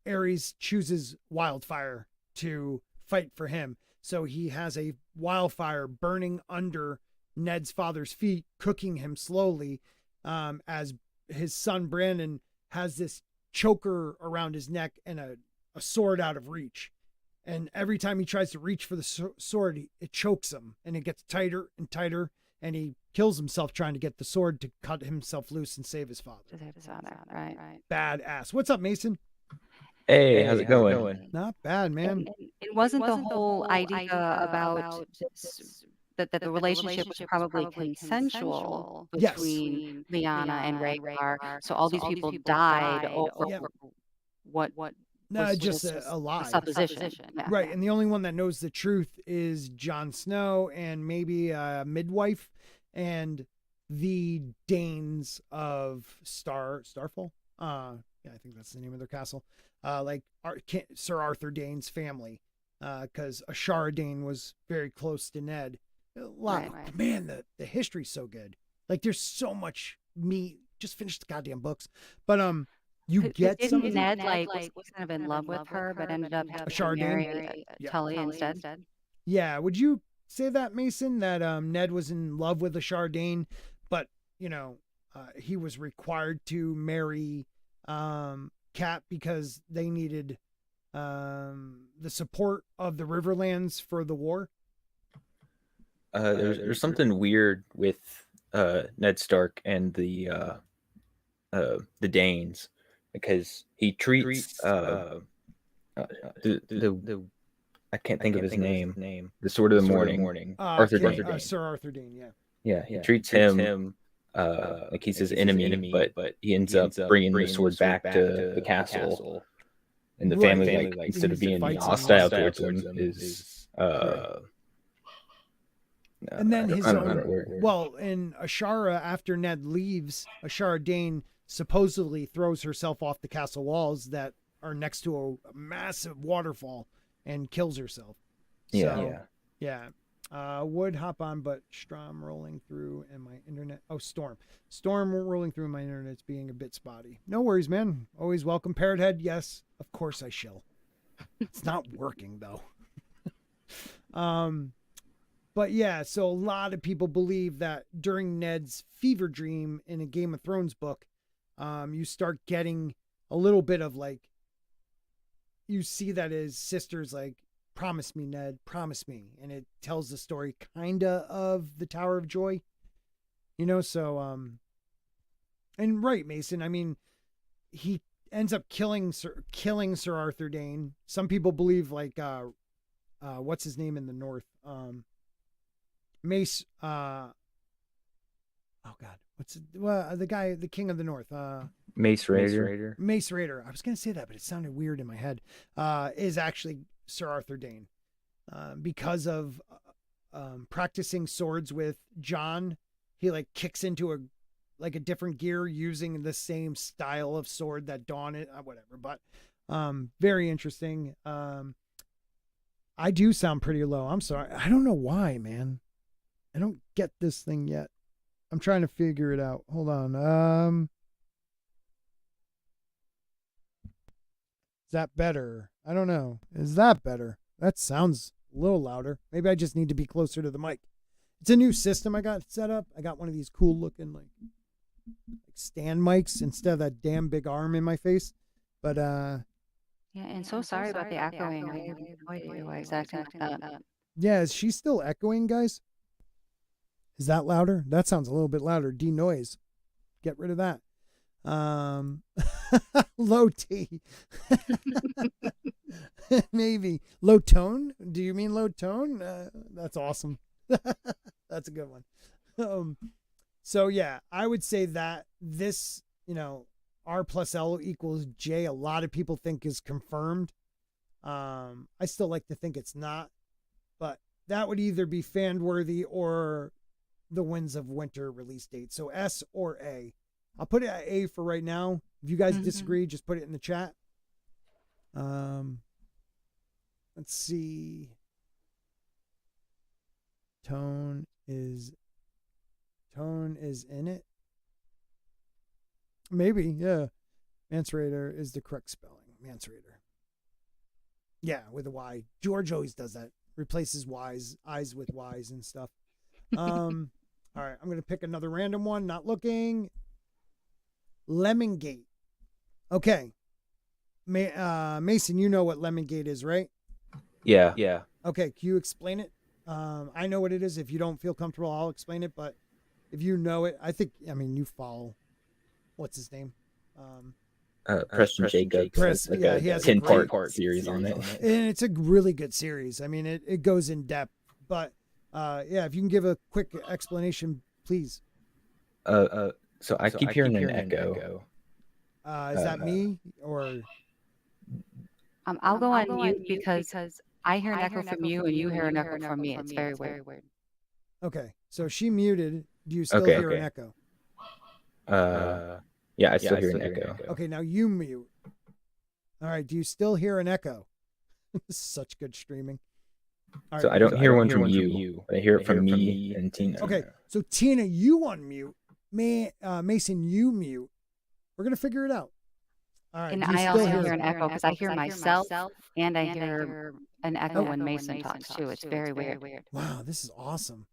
Aerys chooses Wildfire to fight for him. So he has a wildfire burning under Ned's father's feet, cooking him slowly, as his son Brandon has this choker around his neck and a sword out of reach. And every time he tries to reach for the sword, it chokes him, and it gets tighter and tighter, and he kills himself trying to get the sword to cut himself loose and save his father. Right. Badass. What's up, Mason? Hey, how's it going? Not bad, man. It wasn't the whole idea about that the relationship was probably consensual between Lyanna and Rhaegar. So all these people died over what just a lie. Supposition. Right. And the only one that knows the truth is Jon Snow and maybe a midwife and the Danes of Starfall. I think that's the name of their castle. Like Sir Arthur Dane's family, because Ashara Dane was very close to Ned. Man, the history's so good. Like, there's so much meat. Just finished the goddamn books, but you get some of Ned was kind of in love with her, but ended up having to marry Tully instead. Yeah, would you say that, Mason, that Ned was in love with Ashara Dane, but he was required to marry Cat because they needed the support of the Riverlands for the war? There's something weird with Ned Stark and the Danes, because he treats the I can't think of his name. The Sword of the Morning. Arthur Dane. Sir Arthur Dane, yeah. Yeah, he treats him like he's his enemy, but he ends up bringing the sword back to the castle, and the family, like instead of being hostile towards him, is and then his own. Well, in Ashara, after Ned leaves, Ashara Dane supposedly throws herself off the castle walls that are next to a massive waterfall and kills herself. Yeah. Would hop on, but Strom rolling through and my internet. Oh, Storm rolling through my internet's being a bit spotty. No worries, man. Always welcome. Parrot Head, yes, of course I shall. It's not working though. But yeah, so a lot of people believe that during Ned's fever dream in a Game of Thrones book, you start getting a little bit of like, you see that his sister's like, promise me, Ned, promise me. And it tells the story kinda of the Tower of Joy, so, and right, Mason, I mean, he ends up killing Sir Arthur Dane. Some people believe like, what's his name in the North? Mace, oh God, the guy, the King of the North, Mace Raider. Mace Raider. I was going to say that, but it sounded weird in my head. Is actually Sir Arthur Dane, because of practicing swords with Jon. He like kicks into a different gear using the same style of sword that Dawn is, whatever. But very interesting. I do sound pretty low. I'm sorry. I don't know why, man. I don't get this thing yet. I'm trying to figure it out. Hold on. Is that better? I don't know. Is that better? That sounds a little louder. Maybe I just need to be closer to the mic. It's a new system I got set up. I got one of these cool looking like stand mics instead of that damn big arm in my face. But yeah, and so sorry about the echoing. I have no idea why it's acting like that. Yeah, is she still echoing, guys? Is that louder? That sounds a little bit louder. Denoise. Get rid of that. Low T. Maybe. Low tone? Do you mean low tone? That's awesome. That's a good one. So yeah, I would say that this, R plus L equals J, a lot of people think is confirmed. I still like to think it's not, but that would either be fan worthy or the Winds of Winter release date. So S or A. I'll put it at A for right now. If you guys disagree, just put it in the chat. Let's see. Tone is in it. Maybe, yeah. Mansrader is the correct spelling. Mansrader. Yeah, with a Y. George always does that. Replaces Y's, I's with Y's and stuff. All right, I'm going to pick another random one. Not looking. Lemongate. Okay. Mason, you know what Lemongate is, right? Yeah. Okay, can you explain it? I know what it is. If you don't feel comfortable, I'll explain it. But if you know it, you follow. What's his name? Preston Jacobs. He has a 10-part series on it. And it's a really good series. I mean, it goes in depth. But if you can give a quick explanation, please. So I keep hearing an echo. Is that me or? I'll go on mute because I hear an echo from you and you hear an echo from me. It's very weird. Okay, so she muted. Do you still hear an echo? Yeah, I still hear an echo. Okay, now you mute. All right, do you still hear an echo? Such good streaming. All right, so I don't hear one from you. I hear it from me and Tina. Okay, so Tina, you unmute. Mason, you mute. We're going to figure it out. All right. And I also hear an echo because I hear myself and I hear an echo when Mason talks too. It's very weird. Wow, this is awesome.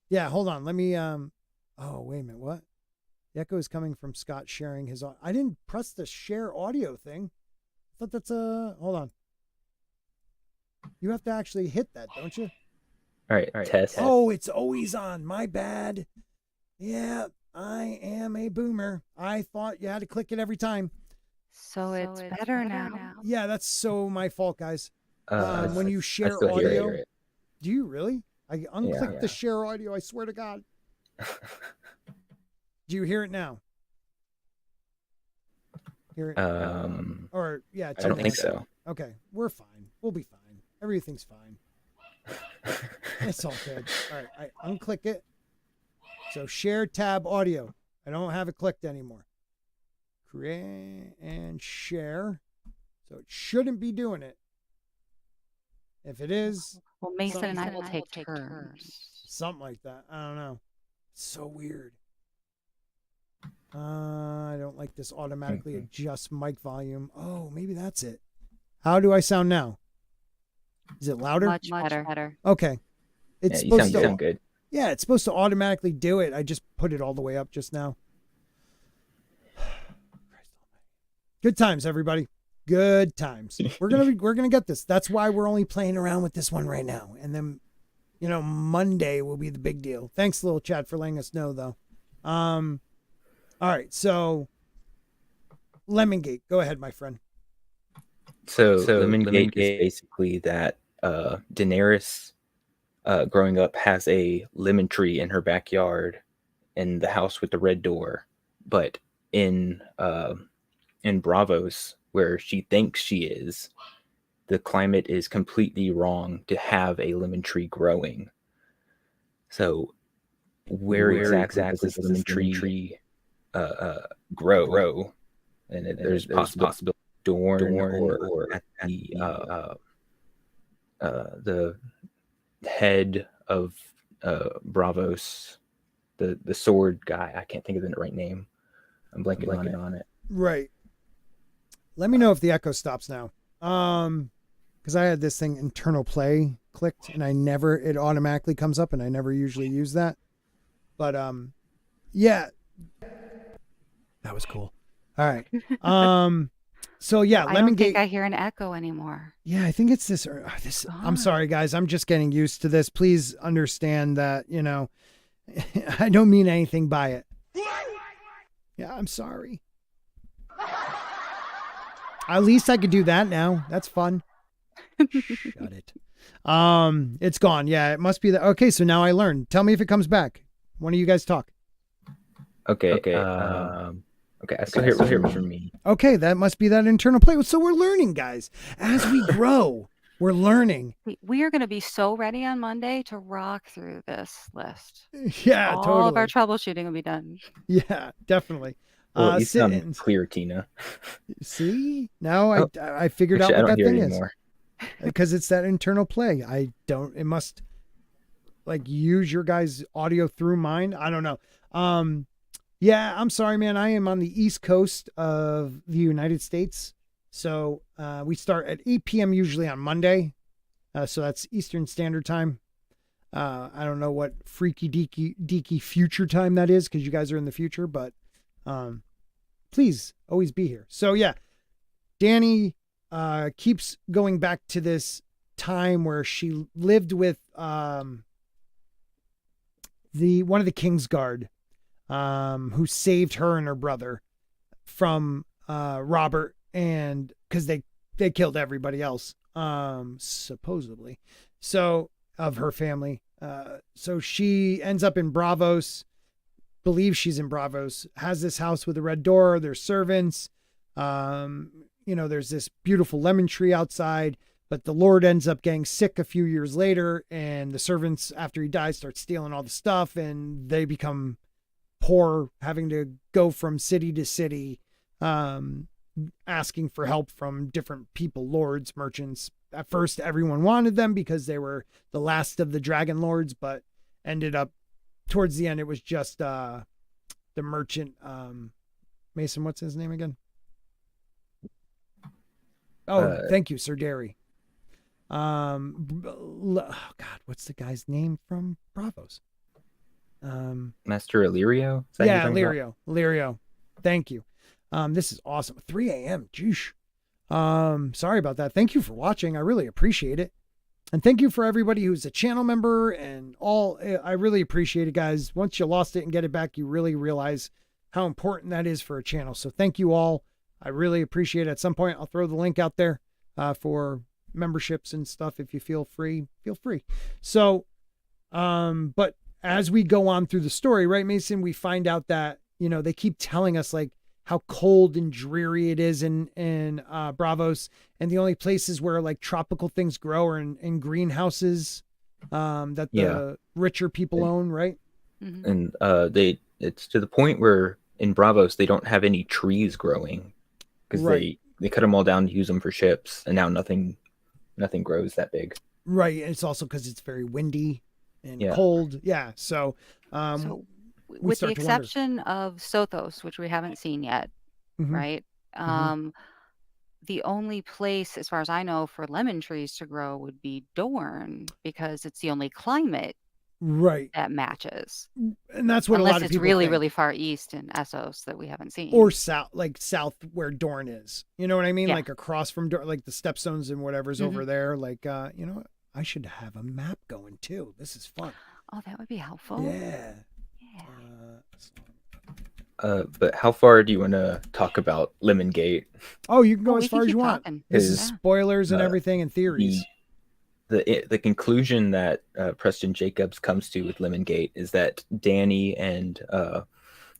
Yeah, hold on. Let me oh, wait a minute. What? The echo is coming from Scott sharing his I didn't press the share audio thing. I thought that's hold on. You have to actually hit that, don't you? All right, test. Oh, it's always on. My bad. Yeah, I am a boomer. I thought you had to click it every time. So it's better now. Yeah, that's so my fault, guys. When you share I still audio, hear it. do you really? I unclicked the share audio. I swear to God. Do you hear it now? Hear it? Or yeah, I don't think so. Okay, we're fine. We'll be fine. Everything's fine. It's all good. All right, I unclick it. So share tab audio. I don't have it clicked anymore. Create and share. So it shouldn't be doing it. If it is, well, Mason and I will take turns. Something like that. I don't know. It's so weird. I don't like this automatically adjust mic volume. Oh, maybe that's it. How do I sound now? Is it louder? Much better. Okay. It's you supposed to sound good. Yeah, it's supposed to automatically do it. I just put it all the way up just now. Good times, everybody. Good times. We're gonna get this. That's why we're only playing around with this one right now. And then, Monday will be the big deal. Thanks, little chat, for letting us know, though. All right, so Lemongate. Go ahead, my friend. So Lemongate is basically that Daenerys, growing up, has a lemon tree in her backyard in the house with the red door, but in Bravos, where she thinks she is, the climate is completely wrong to have a lemon tree growing. So where exactly does this lemon tree grow? And there's possibility Dorne or at the head of Bravos, the sword guy. I can't think of the right name. I'm blanking on it. Right. Let me know if the echo stops now. Because I had this thing internal play clicked and it automatically comes up and I never usually use that. But yeah. That was cool. All right. So yeah, I don't think I hear an echo anymore. Yeah, I think it's this. I'm sorry, guys. I'm just getting used to this. Please understand that, I don't mean anything by it. Yeah, I'm sorry. At least I could do that now. That's fun. Shut it. It's gone. Yeah, it must be that. Okay, so now I learned. Tell me if it comes back. One of you guys talk. Okay. Okay, I still hear it from me. Okay, that must be that internal play. So we're learning, guys. As we grow, we're learning. We are going to be so ready on Monday to rock through this list. Yeah, All totally. of our troubleshooting will be done. Yeah, definitely. Well, you sound clear, Tina. See? Now I figured out what that thing is. Because it's that internal play. It must use your guys' audio through mine. I don't know. Yeah, I'm sorry, man. I am on the East Coast of the United States. So we start at 8 p.m. usually on Monday. So that's Eastern Standard Time. I don't know what freaky deaky future time that is because you guys are in the future, but please always be here. So yeah, Dany keeps going back to this time where she lived with one of the Kingsguard, who saved her and her brother from Robert, and because they killed everybody else, supposedly, so of her family. So she ends up in Bravos, believes she's in Bravos, has this house with a red door. There's servants. There's this beautiful lemon tree outside, but the Lord ends up getting sick a few years later, and the servants, after he dies, start stealing all the stuff, and they become poor, having to go from city to city, asking for help from different people, lords, merchants. At first, everyone wanted them because they were the last of the dragon lords, but ended up towards the end, it was just the merchant. Mason, what's his name again? Oh, thank you, Sir Derry. Oh God, what's the guy's name from Bravos? Master Illyrio? Is that who you're Yeah, talking about? Lirio. Thank you. This is awesome. 3 a.m. Jeesh. Sorry about that. Thank you for watching. I really appreciate it. And thank you for everybody who's a channel member and all. I really appreciate it, guys. Once you lost it and get it back, you really realize how important that is for a channel. So thank you all. I really appreciate it. At some point, I'll throw the link out there for memberships and stuff. If you feel free, feel free. So, but as we go on through the story, right, Mason, we find out that, you know, they keep telling us like how cold and dreary it is in Bravos, and the only places where like tropical things grow are in greenhouses that the richer people own, right? And it's to the point where in Bravos they don't have any trees growing because they cut them all down to use them for ships, and now nothing grows that big. Right, and it's also because it's very windy and cold. Yeah, so so with the exception of Sothos, which we haven't seen yet, right? The only place, as far as I know, for lemon trees to grow would be Dorne, because it's the only climate that matches. And that's what unless a lot of it's people really, think. really far east in Essos that we haven't seen. Or south where Dorne is. You know what I mean? Yeah. Like across from Dorne, like the stepstones and whatever's over there. Like, you know what? I should have a map going too. This is fun. Oh, that would be helpful. Yeah. But how far do you want to talk about Lemon Gate? Oh, you can go as far as you want. Talking. This is spoilers and everything and theories. The conclusion that Preston Jacobs comes to with Lemon Gate is that Dany and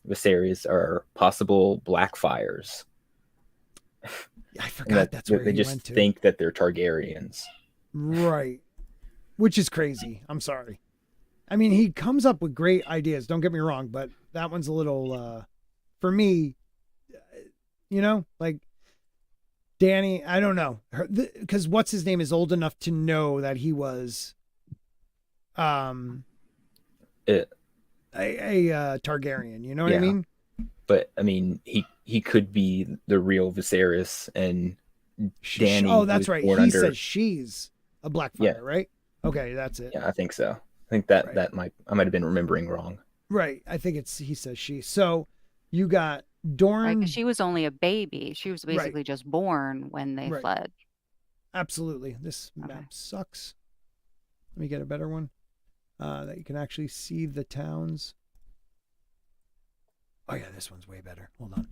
Viserys are possible Blackfires. I forgot that's where they just went to. think that they're Targaryens. Right. Which is crazy. I'm sorry. I mean, he comes up with great ideas. Don't get me wrong, but that one's a little, for me, you know, like Dany, I don't know, because what's his name is old enough to know that he was, a Targaryen. You know what I mean? But I mean, he could be the real Viserys, and Dany. Oh, that's right. He says she's a Blackfire, right? Okay, that's it. Yeah, I think so. I think that I might have been remembering wrong. Right. I think he says she. So you got Dorne. Right, she was only a baby. She was basically just born when they fled. Absolutely. This map sucks. Let me get a better one that you can actually see the towns. Oh yeah, this one's way better. Hold on.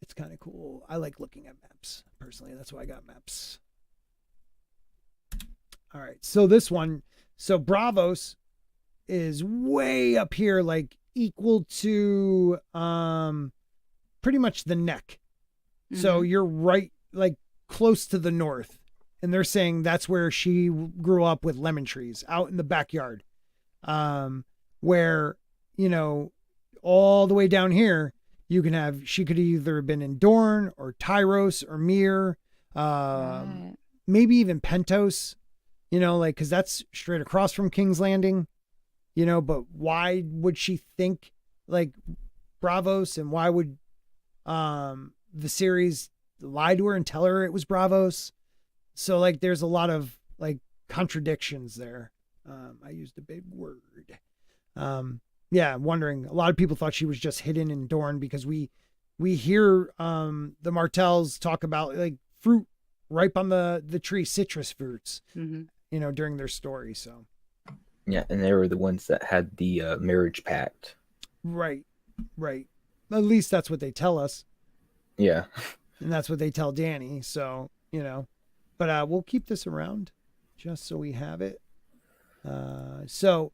It's kind of cool. I like looking at maps personally. That's why I got maps. All right. So this one, Bravos is way up here, like equal to pretty much the neck. So you're right, like close to the north. And they're saying that's where she grew up with lemon trees out in the backyard. Where, you know, all the way down here, you can have, she could either have been in Dorne or Tyros or Myr, maybe even Pentos, you know, like, cause that's straight across from King's Landing, you know, but why would she think like Bravos, and why would, Viserys lie to her and tell her it was Bravos? So like, there's a lot of like contradictions there. I used a big word. Yeah, I'm wondering. A lot of people thought she was just hidden in Dorne because we hear the Martells talk about like fruit ripe on the tree, citrus fruits, you know, during their story. So yeah, and they were the ones that had the marriage pact. Right. At least that's what they tell us. Yeah, and that's what they tell Dany. So you know, but we'll keep this around just so we have it. So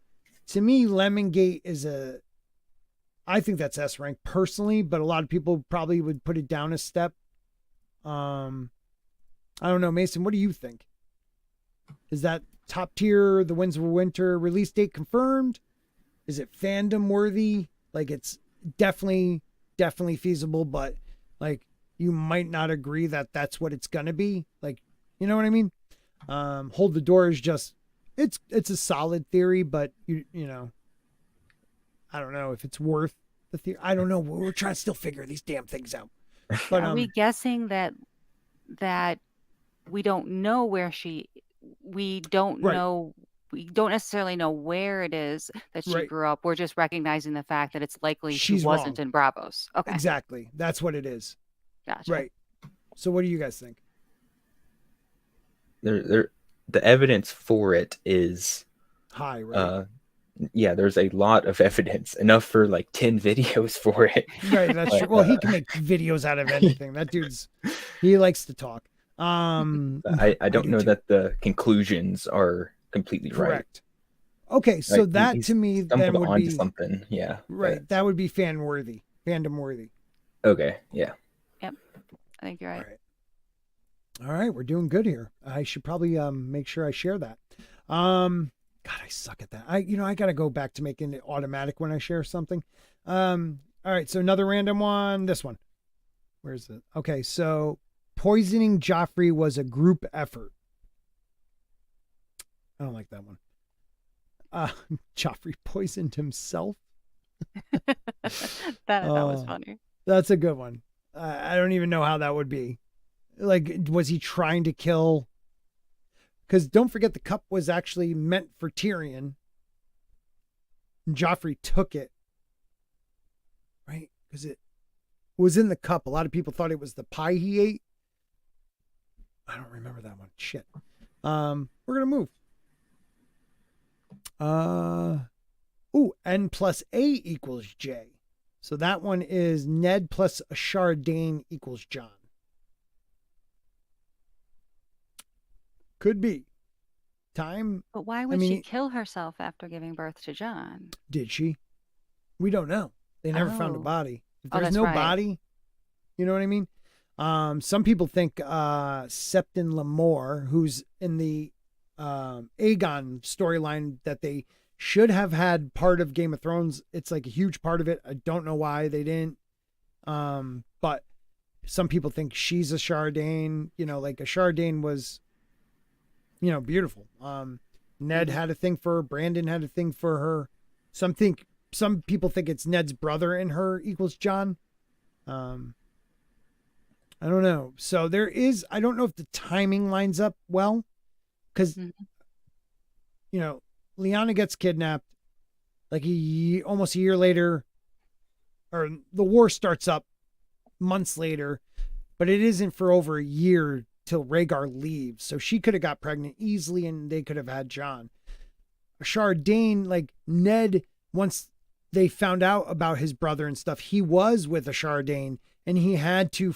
to me, Lemongate is I think that's S rank personally, but a lot of people probably would put it down a step. I don't know, Mason, what do you think? Is that top tier, The Winds of Winter release date confirmed? Is it fandom worthy? Like it's definitely feasible, but like you might not agree that that's what it's going to be. Like, you know what I mean? Hold the Door is just, it's a solid theory, but you know, I don't know if it's worth the theory. I don't know. We're trying to still figure these damn things out. But are we guessing that we don't know where we don't Right. know, we don't necessarily know where it is that she Right. grew up. We're just recognizing the fact that it's likely she She's wasn't wrong. in Bravos. Okay. Exactly. That's what it is. Gotcha. Right. So what do you guys think? The evidence for it is high, right? Yeah, there's a lot of evidence, enough for like 10 videos for it. Right, that's true. Well, he can make videos out of anything. That he likes to talk. I don't know that the conclusions are completely correct. Okay, so like, that to me then would be something. Yeah. Right. But... that would be fandom worthy. Okay, yeah. Yep. I think you're right. All right, we're doing good here. I should probably make sure I share that. God, I suck at that. I got to go back to making it automatic when I share something. All right, so another random one. This one. Where is it? Okay, so poisoning Joffrey was a group effort. I don't like that one. Joffrey poisoned himself. that was funny. That's a good one. I don't even know how that would be. Like, was he trying to kill? Because don't forget, the cup was actually meant for Tyrion. And Joffrey took it. Right? Because it was in the cup. A lot of people thought it was the pie he ate. I don't remember that one. Shit. We're going to move. N plus A equals J. So that one is Ned plus Ashara Dane equals Jon. Could be. Time. But why would she kill herself after giving birth to Jon? Did she? We don't know. They never found a body. If there's no body, you know what I mean? Some people think Septon Lamore, who's in the Aegon storyline that they should have had part of Game of Thrones. It's like a huge part of it. I don't know why they didn't. But some people think she's a Shardane. Like a Shardane was, beautiful. Ned had a thing for her. Brandon had a thing for her. Some people think it's Ned's brother and her equals Jon. I don't know. So there is, I don't know if the timing lines up well, because, Lyanna gets kidnapped like almost a year later, or the war starts up months later, but it isn't for over a year till Rhaegar leaves. So she could have got pregnant easily and they could have had Jon. Ashara Dane, like Ned, once they found out about his brother and stuff, he was with Ashara Dane and he had to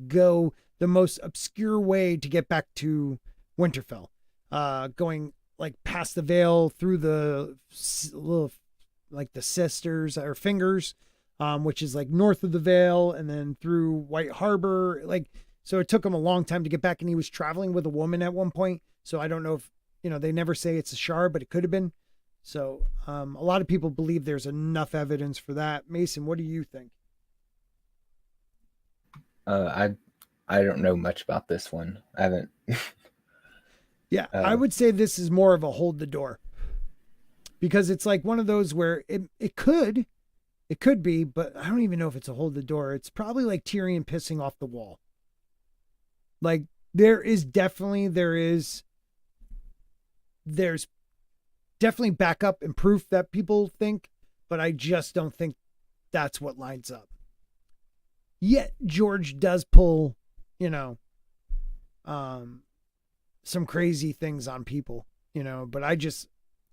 go the most obscure way to get back to Winterfell, going like past the Vale through the little, like the sisters or fingers, which is like north of the Vale, and then through White Harbor. So it took him a long time to get back, and he was traveling with a woman at one point. So I don't know if, they never say it's a Shar, but it could have been. So a lot of people believe there's enough evidence for that. Mason, what do you think? I don't know much about this one. I haven't. Yeah, I would say this is more of a hold the door, because it's like one of those where it could be, but I don't even know if it's a hold the door. It's probably like Tyrion pissing off the wall. Like there's definitely backup and proof that people think, but I just don't think that's what lines up. Yet George does pull, some crazy things on people, but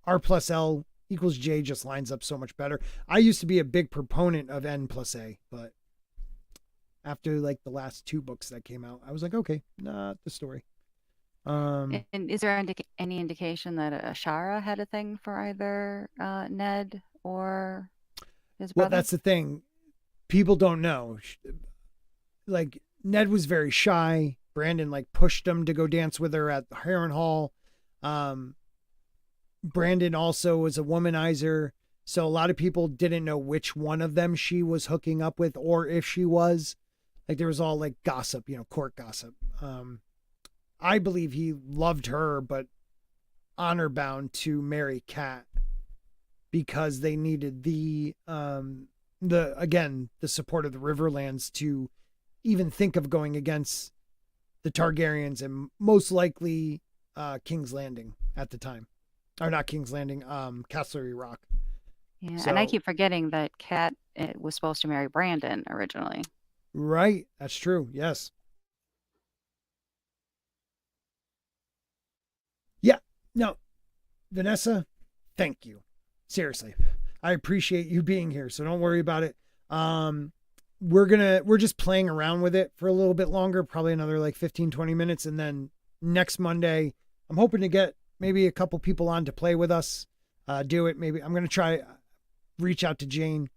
R plus L equals J just lines up so much better. I used to be a big proponent of N plus A, but after like the last 2 books that came out, I was like, okay, not the story. And is there any indication that Ashara had a thing for either Ned or his brother? Well, that's the thing. People don't know. Like Ned was very shy. Brandon pushed him to go dance with her at Harrenhal. Brandon also was a womanizer. So a lot of people didn't know which one of them she was hooking up with, or if she was. There was all gossip, court gossip. I believe he loved her, but honor bound to marry Kat because they needed the support of the Riverlands to even think of going against the Targaryens and most likely King's Landing at the time. Or not King's Landing, Castlery Rock. Yeah, So, and I keep forgetting that Kat was supposed to marry Brandon originally. right. That's true. Yes. Yeah. No, Vanessa, thank you. Seriously. I appreciate you being here. So don't worry about it. We're just playing around with it for a little bit longer, probably another like 15, 20 minutes. And then next Monday, I'm hoping to get maybe a couple people on to play with us, do it. Maybe I'm going to try reach out to Jane,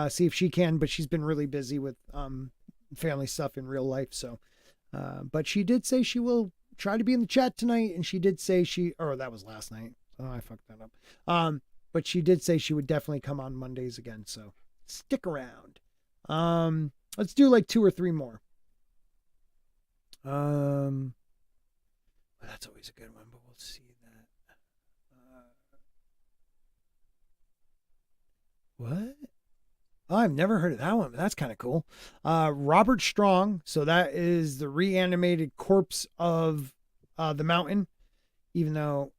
see if she can, but she's been really busy with, family stuff in real life. So, but she did say she will try to be in the chat tonight. And she did say that was last night. Oh, I fucked that up. But she did say she would definitely come on Mondays again. So stick around. Let's do like 2 or 3 more. Well, that's always a good one, but we'll see that. What? Oh, I've never heard of that one, but that's kind of cool. Robert Strong. So that is the reanimated corpse of the Mountain, even though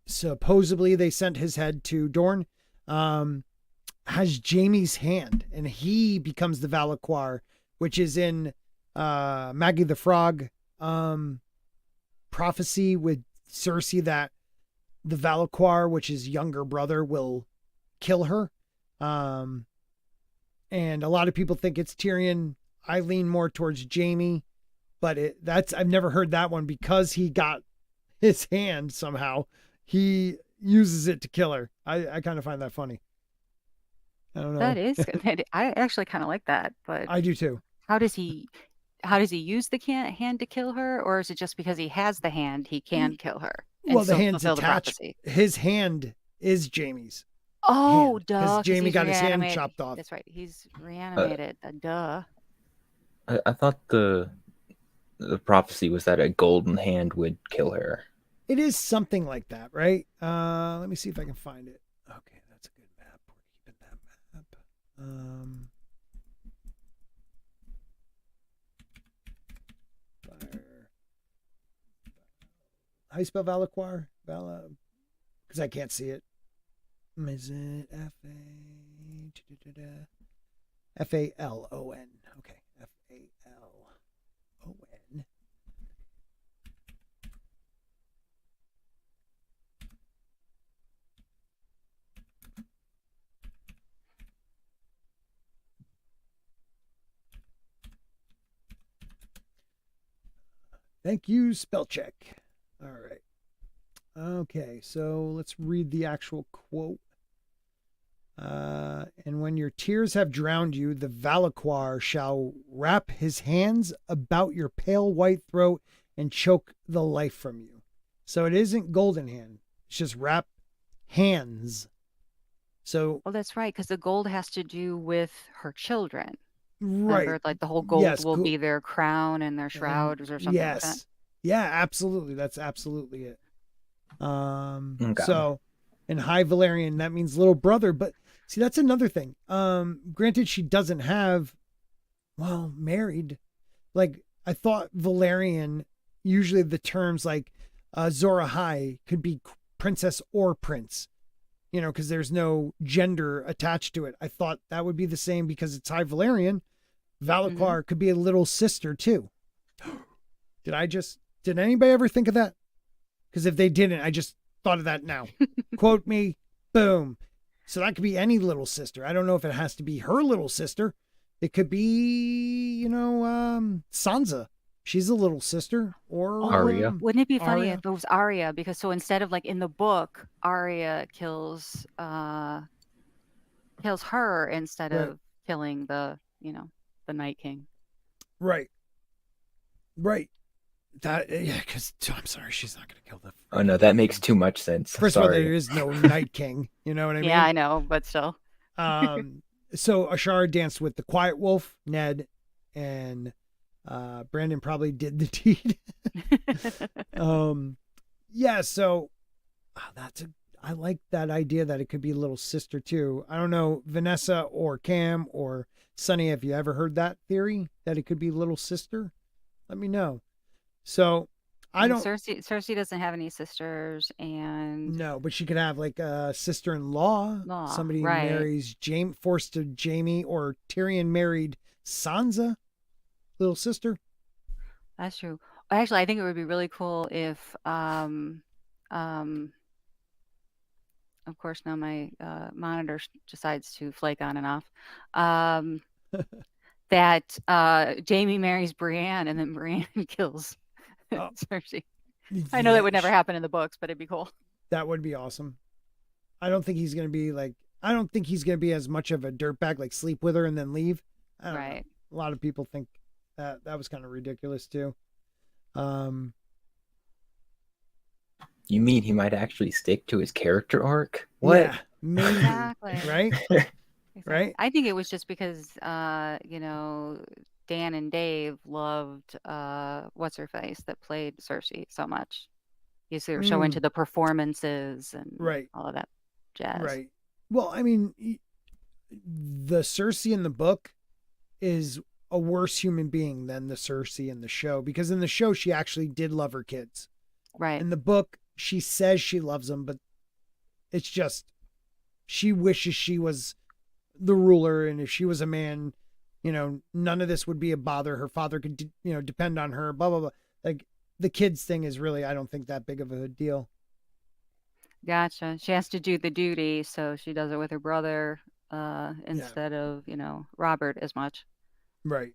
supposedly they sent his head to Dorne. Has Jaime's hand, and he becomes the Valaquar, which is in Maggie the Frog prophecy with Cersei that the Valaquar, which is younger brother, will kill her. And a lot of people think it's Tyrion. I lean more towards Jaime, but I've never heard that one because he got his hand somehow. He uses it to kill her. I kind of find that funny. I don't know. That is good. I actually kind of like that, but I do too. how does he use the hand to kill her, or is it just because he has the hand he can kill her? Well, the hand's attached. His hand is Jaime's. Oh, hand, duh! Because Jaime got his hand chopped off. That's right. He's reanimated. Duh. I thought the prophecy was that a golden hand would kill her. It is something like that, right? Let me see if I can find it. Okay, that's a good map. We're keeping that map. Fire. How you spell Valaquar? Because I can't see it. Is it F-A-L-O-N? Okay, F-A-L-O-N. Thank you, spell check. All right. Okay, so let's read the actual quote. And when your tears have drowned you, the Valaquar shall wrap his hands about your pale white throat and choke the life from you. So it isn't golden hand. It's just wrap hands. So, well, that's right, because the gold has to do with her children. Right. Remember, like the whole gold will be their crown and their shrouds or something like that. Yeah, absolutely. That's absolutely it. So in High Valyrian, that means little brother, but see, that's another thing. Granted, she doesn't have, married. Like, I thought Valyrian, usually the terms like Zora High could be princess or prince, because there's no gender attached to it. I thought that would be the same because it's High Valyrian. Valaquar could be a little sister too. Did anybody ever think of that? Because if they didn't, I just thought of that now. Quote me, boom. So that could be any little sister. I don't know if it has to be her little sister. It could be, Sansa. She's a little sister. Or Arya. Wouldn't it be funny if it was Arya? Because so instead of like in the book, Arya kills her instead of killing the Night King. Right. Because I'm sorry, she's not going to kill the. Oh no, that makes too much sense. First of all, there is no Night King. You know what I mean? Yeah, I know, but still. So Ashara danced with the Quiet Wolf, Ned, and Brandon probably did the deed. Yeah. So I like that idea that it could be a little sister too. I don't know, Vanessa or Cam or Sunny, have you ever heard that theory that it could be little sister? let me know. So I And don't Cersei doesn't have any sisters, and know, but she could have like a sister-in-law. law, Somebody right? marries Jaime, forced to Jaime, or Tyrion married Sansa, little sister. That's true. Actually, I think it would be really cool if, of course, now my monitor decides to flake on and off. That Jaime marries Brienne, and then Brienne kills Oh, Cersei. I know that yeah, would never happen in the books, but it'd be cool. that would be awesome. I don't think he's gonna be like. I don't think he's gonna be as much of a dirtbag, like sleep with her and then leave. I don't know. Right. A lot of people think that was kind of ridiculous too. Um, You mean he might actually stick to his character arc? What? Yeah, maybe. Exactly. Right? Exactly. Right? I think it was just because, Dan and Dave loved what's her face that played Cersei so much. They were so into the performances and Right. all of that jazz. Right. Well, I mean, the Cersei in the book is a worse human being than the Cersei in the show, because in the show she actually did love her kids. Right. In the book, she says she loves them, but it's just she wishes she was the ruler, and if she was a man, none of this would be a bother. Her father could, depend on her, blah, blah, blah. Like, the kids thing is really, I don't think, that big of a deal. Gotcha. She has to do the duty, so she does it with her brother instead of, Robert as much. Right.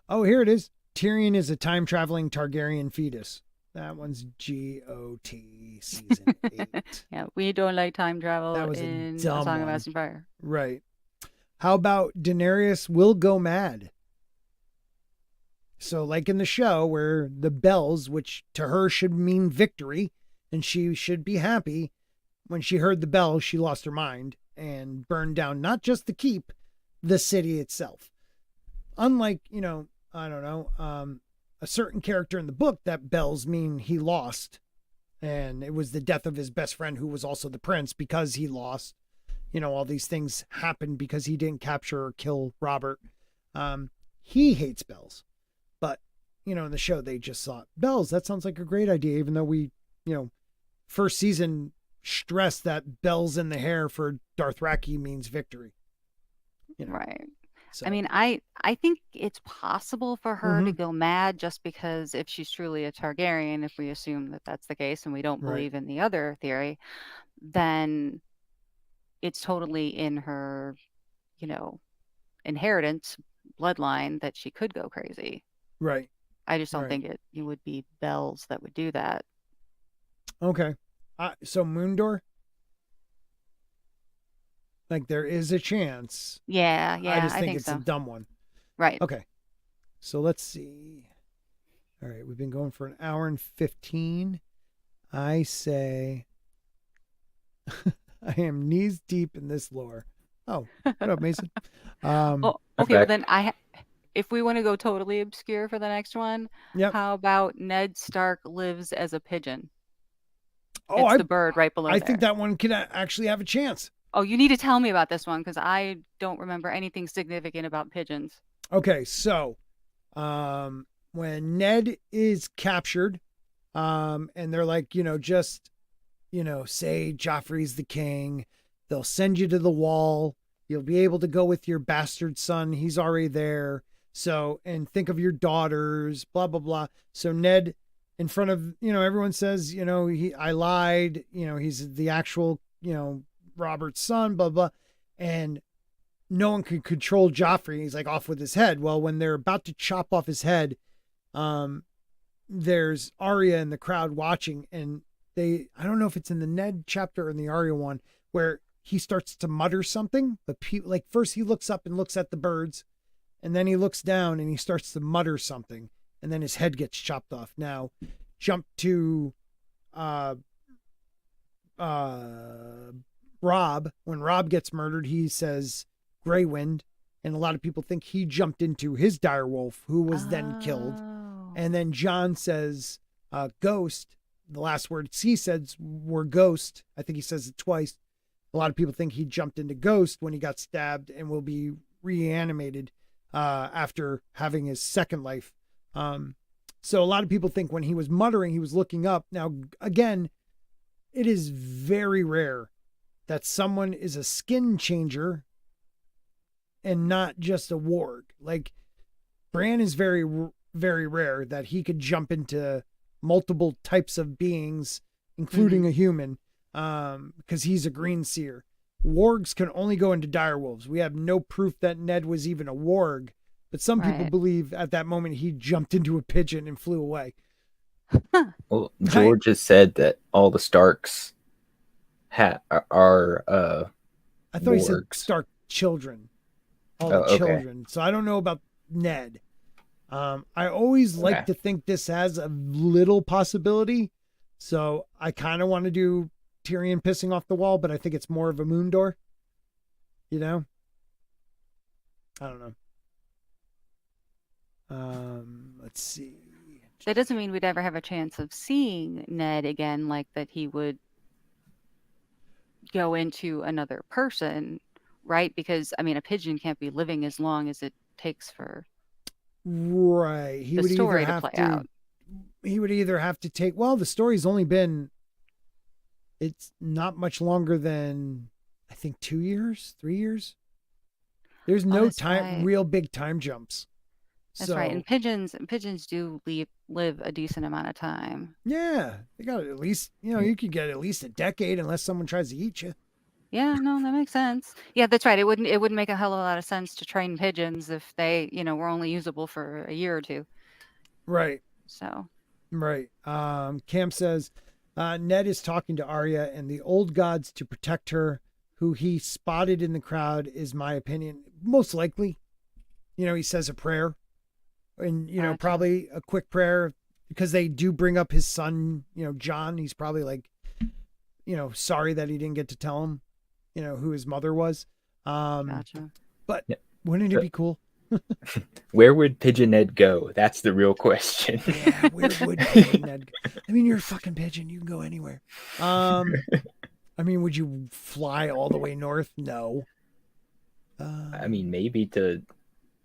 Oh, here it is. Tyrion is a time-traveling Targaryen fetus. That one's GOT season 8. Yeah, we don't like time travel That was in a A dumb Song of one. Ice and Fire. Right. How about Daenerys will go mad? So, like in the show, where the bells, which to her should mean victory, and she should be happy, when she heard the bells, she lost her mind and burned down not just the keep, the city itself. Unlike, I don't know, a certain character in the book, that bells mean he lost. And it was the death of his best friend, who was also the prince, because he lost. All these things happened because he didn't capture or kill Robert. He hates bells. But, in the show, they just thought, bells, that sounds like a great idea, even though we, first season stressed that bells in the hair for Dothraki means victory. Right. So. I mean, I think it's possible for her to go mad, just because if she's truly a Targaryen, if we assume that that's the case and we don't believe in the other theory, then it's totally in her, inheritance bloodline that she could go crazy. Right. I just don't think it would be bells that would do that. Okay. So Moondor? Like, there is a chance. Yeah. I just think it's so. a dumb one. Right. Okay. So let's see. All right. We've been going for an hour and 15. I say I am knees deep in this lore. Oh, what up, Mason? Okay. Well, then if we want to go totally obscure for the next one, how about Ned Stark lives as a pigeon? Oh, it's the bird right below I there. think that one could actually have a chance. Oh, you need to tell me about this one, because I don't remember anything significant about pigeons. Okay, so when Ned is captured, and they're like, just, say Joffrey's the king, they'll send you to the wall. You'll be able to go with your bastard son. He's already there. So, and think of your daughters, blah, blah, blah. So Ned, in front of, everyone says, I lied, he's the actual, Robert's son, blah, blah. And no one could control Joffrey. He's like off with his head. Well, when they're about to chop off his head, there's Arya in the crowd watching, and I don't know if it's in the Ned chapter or in the Arya one, where he starts to mutter something, but first he looks up and looks at the birds, and then he looks down and he starts to mutter something, and then his head gets chopped off. Now, jump to Robb. When Robb gets murdered, he says Grey Wind, and a lot of people think he jumped into his direwolf, who was then killed. And then Jon says ghost. The last words he said were ghost. I think he says it twice. A lot of people think he jumped into ghost when he got stabbed and will be reanimated after having his second life. So a lot of people think when he was muttering, he was looking up. Now, again, it is very rare that someone is a skin changer and not just a warg. Like, Bran is very, very rare that he could jump into multiple types of beings, including a human, because he's a green seer. Wargs can only go into direwolves. We have no proof that Ned was even a warg, but some people believe at that moment he jumped into a pigeon and flew away. Well, George has said that all the Starks are I thought he said Stark children. All the children. So I don't know about Ned. I always like to think this has a little possibility. So I kind of want to do Tyrion pissing off the wall, but I think it's more of a moon door. You know? I don't know. Let's see. That doesn't mean we'd ever have a chance of seeing Ned again, like that he would go into another person, right? Because, I mean, a pigeon can't be living as long as it takes for he would story either have to play out. He would either have to take, well, the story's only been, it's not much longer than, I think, 2 years, 3 years. There's no real big time jumps. That's right. And pigeons do live a decent amount of time. Yeah. They got at least, you could get at least a decade unless someone tries to eat you. Yeah, no, that makes sense. Yeah, that's right. It wouldn't make a hell of a lot of sense to train pigeons if they, were only usable for a year or two. Right. So. Right. Cam says, Ned is talking to Arya and the old gods to protect her, who he spotted in the crowd, is my opinion. Most likely, he says a prayer and, probably a quick prayer because they do bring up his son, John. He's probably like, sorry that he didn't get to tell him, who his mother was. Gotcha. But wouldn't it be cool? Where would Pigeon Ned go? That's the real question. Yeah, where would Pigeon Ned go? I mean, you're a fucking pigeon. You can go anywhere. I mean, would you fly all the way north? No. I mean, maybe to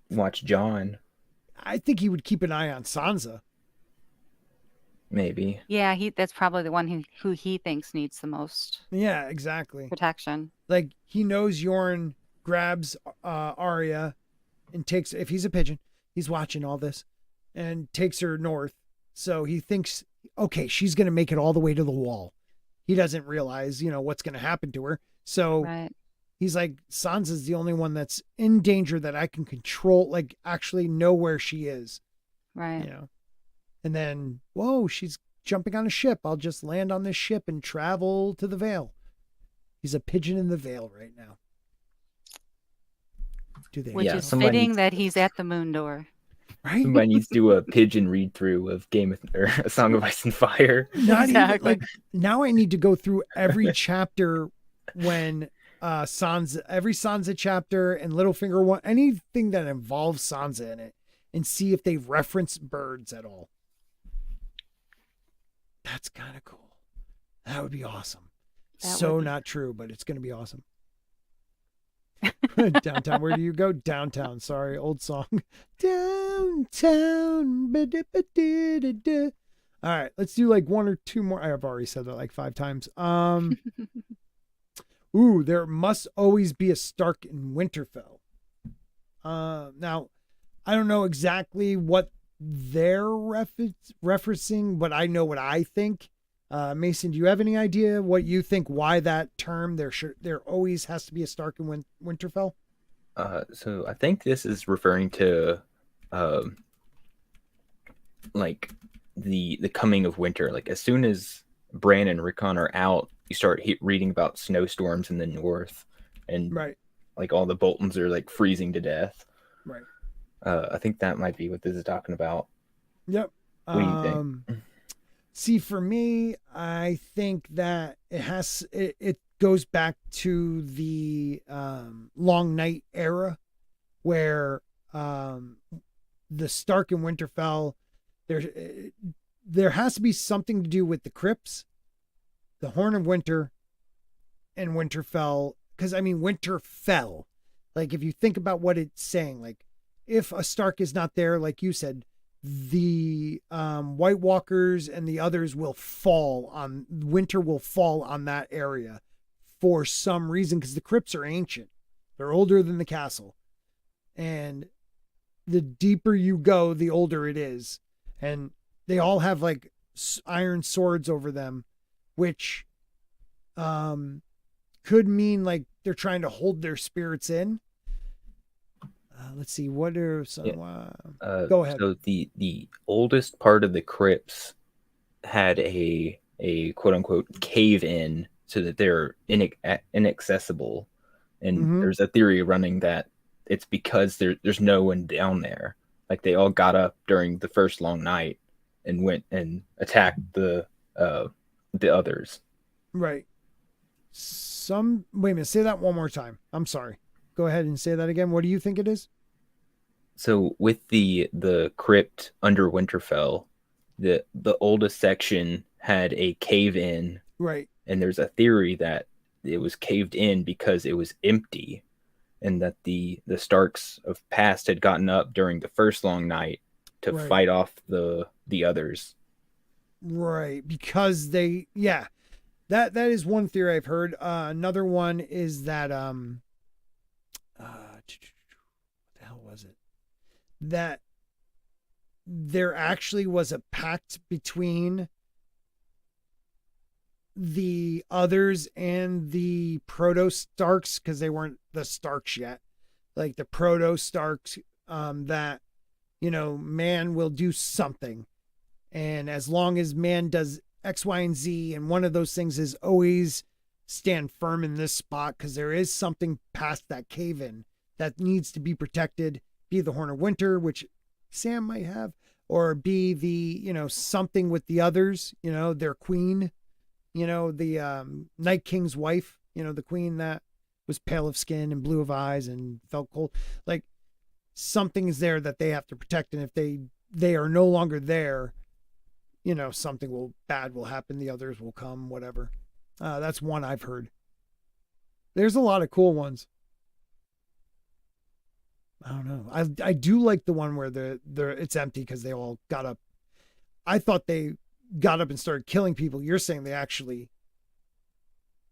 watch Jon. I think he would keep an eye on Sansa. Maybe. Yeah, that's probably the one who he thinks needs the most. Yeah, exactly. Protection. Like, he knows Yorn grabs Arya and takes, if he's a pigeon, he's watching all this and takes her north. So he thinks, okay, she's going to make it all the way to the wall. He doesn't realize, what's going to happen to her. So he's like, Sansa's the only one that's in danger that I can control, like actually know where she is. Right. And then, whoa, she's jumping on a ship. I'll just land on this ship and travel to the Vale. He's a pigeon in the Vale right now. Which is fitting that he's at the moon door. Right? Somebody needs to do a pigeon read through of A Song of Ice and Fire. Not even, like, now I need to go through every chapter when every Sansa chapter and Littlefinger one, anything that involves Sansa in it, and see if they reference birds at all. That's kind of cool. That would be awesome. Not true, but it's going to be awesome. Downtown, where do you go? Downtown. Sorry, old song. Downtown. Ba-da-ba-da-da-da. All right, let's do like one or two more. I've already said that like 5 times. Ooh, there must always be a Stark in Winterfell. Now, I don't know exactly what they're referencing, but I know what I think. Mason, do you have any idea what you think? Why that term? There always has to be a Stark in Winterfell. So I think this is referring to, like the coming of winter. Like as soon as Bran and Rickon are out, you start reading about snowstorms in the north, and like all the Boltons are like freezing to death. Right. I think that might be what this is talking about. Yep. What do you think? See, for me, I think that it goes back to the Long Night era where the Stark and Winterfell, there has to be something to do with the crypts, the Horn of Winter, and Winterfell. Because, I mean, Winterfell, like if you think about what it's saying, like if a Stark is not there, like you said, the White Walkers and the others will fall on winter will fall on that area for some reason, because the crypts are ancient. They're older than the castle. And the deeper you go, the older it is. And they all have like iron swords over them, which could mean like they're trying to hold their spirits in. Let's see, what are some? Yeah. Go ahead. So the oldest part of the crypts had a quote unquote cave in, so that they're inaccessible. And there's a theory running that it's because there's no one down there. Like they all got up during the first long night and went and attacked the others. Right. Wait a minute, say that one more time. I'm sorry. Go ahead and say that again. What do you think it is? So with the crypt under Winterfell, the oldest section had a cave in. Right. And there's a theory that it was caved in because it was empty, and that the Starks of past had gotten up during the first long night to fight off the others. Right. Because they, yeah. That is one theory I've heard. Another one is that what the hell was it? That there actually was a pact between the others and the Proto Starks, because they weren't the Starks yet. Like the Proto Starks, that, you know, man will do something. And as long as man does X, Y, and Z, and one of those things is always stand firm in this spot, because there is something past that cave in that needs to be protected, be the Horn of Winter, which Sam might have, or be the, you know, something with the others, you know, their queen, you know, the Night King's wife, you know, the queen that was pale of skin and blue of eyes and felt cold. Like something is there that they have to protect. And if they are no longer there, you know, something bad will happen. The others will come, whatever. That's one I've heard. There's a lot of cool ones. I don't know. I do like the one where it's empty because they all got up. I thought they got up and started killing people. You're saying they actually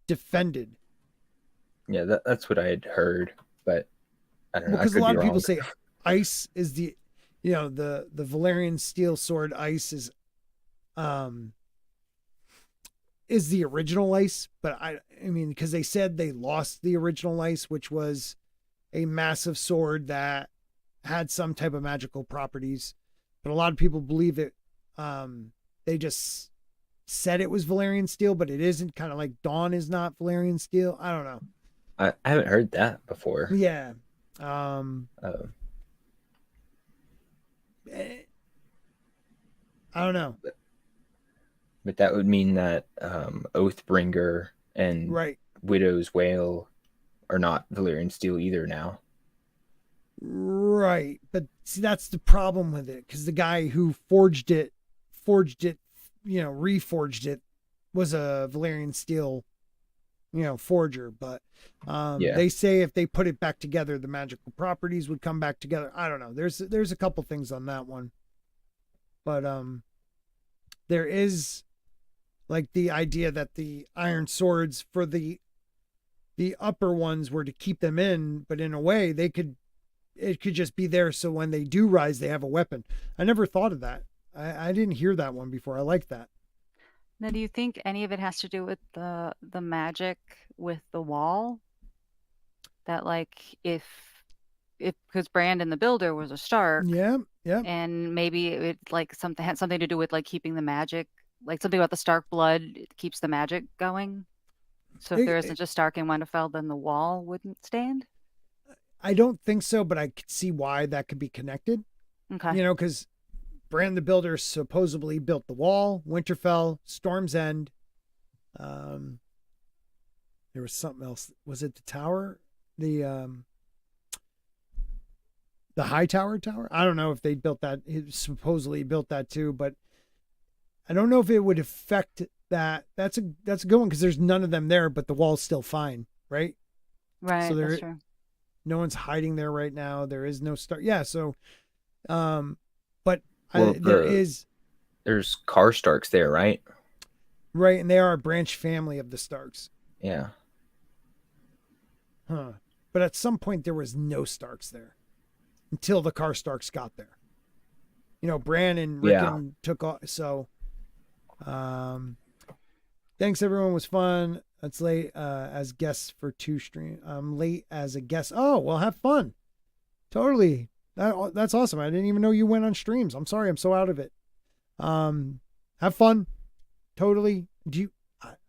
defended. Yeah, that's what I had heard, but I don't know. Because a lot of people say ice is the, you know, the Valyrian steel sword ice is the original ice, but I mean, because they said they lost the original ice, which was a massive sword that had some type of magical properties, but a lot of people believe it. They just said it was Valyrian steel, but it isn't. Kind of like Dawn is not Valyrian steel. I don't know. I haven't heard that before. Yeah. I don't know. But that would mean that Oathbringer and Widow's Wail are not Valyrian steel either now. Right. But see, that's the problem with it, because the guy who forged it, you know, reforged it, was a Valyrian steel, you know, forger. But they say if they put it back together, the magical properties would come back together. I don't know. There's a couple things on that one. But there is like the idea that the iron swords for the upper ones were to keep them in, but in a way it could just be there so when they do rise, they have a weapon. I never thought of that. I didn't hear that one before. I like that. Now, do you think any of it has to do with the magic with the wall? That like if because Brandon the Builder was a Stark. Yeah. And maybe it like had something to do with like keeping the magic, like something about the Stark blood keeps the magic going. So if there isn't a Stark in Winterfell, then the wall wouldn't stand? I don't think so, but I could see why that could be connected. Okay. You know, because Brand the Builder supposedly built the wall, Winterfell, Storm's End. There was something else. Was it the tower? The high tower? I don't know if they built that. He supposedly built that too, but I don't know if it would affect that. That's a good one, because there's none of them there, but the wall's still fine, right? Right. So that's true. No one's hiding there right now. There is no Stark. Yeah. So, but Well, there's Karstarks there, right? Right, and they are a branch family of the Starks. Yeah. Huh. But at some point there was no Starks there until the Karstarks got there. You know, Bran and Rickon took off. So, thanks everyone, was fun. That's late as guests for 2 stream. I'm late as a guest. Oh, well, have fun. Totally. That's awesome. I didn't even know you went on streams. I'm sorry. I'm so out of it. Have fun. Totally.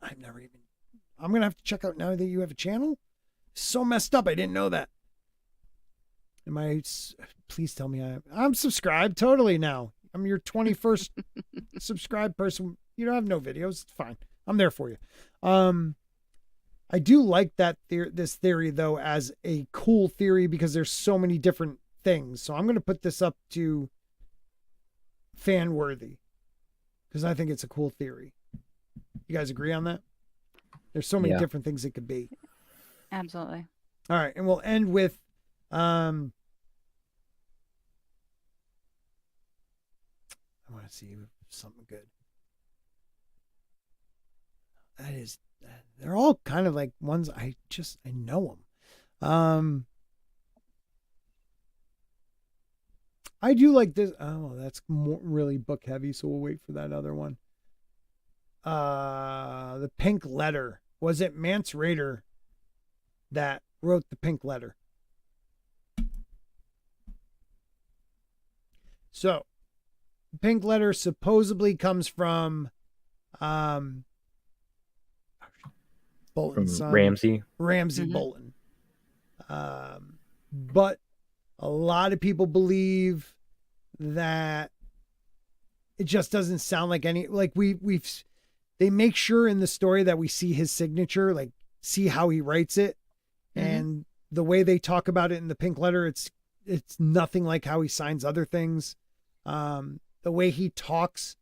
I've never even, I'm going to have to check out now that you have a channel. So messed up. I didn't know that. Please tell me I'm subscribed totally now. I'm your 21st subscribed person. You don't have no videos. It's fine. I'm there for you. I do like that this theory though, as a cool theory, because there's so many different things. So I'm going to put this up to fan worthy because I think it's a cool theory. You guys agree on that? There's so many different things it could be. Absolutely. All right. And we'll end with, I want to see something good. They're all kind of like ones I know them. I do like this. Oh, that's really book heavy, so we'll wait for that other one. The Pink Letter. Was it Mance Rayder that wrote the Pink Letter? So, the Pink Letter supposedly comes from Bolton's son, Ramsay Bolton. But a lot of people believe that it just doesn't sound like any, like they make sure in the story that we see his signature, like see how he writes it. And the way they talk about it in the Pink Letter, it's nothing like how he signs other things. The way he talks,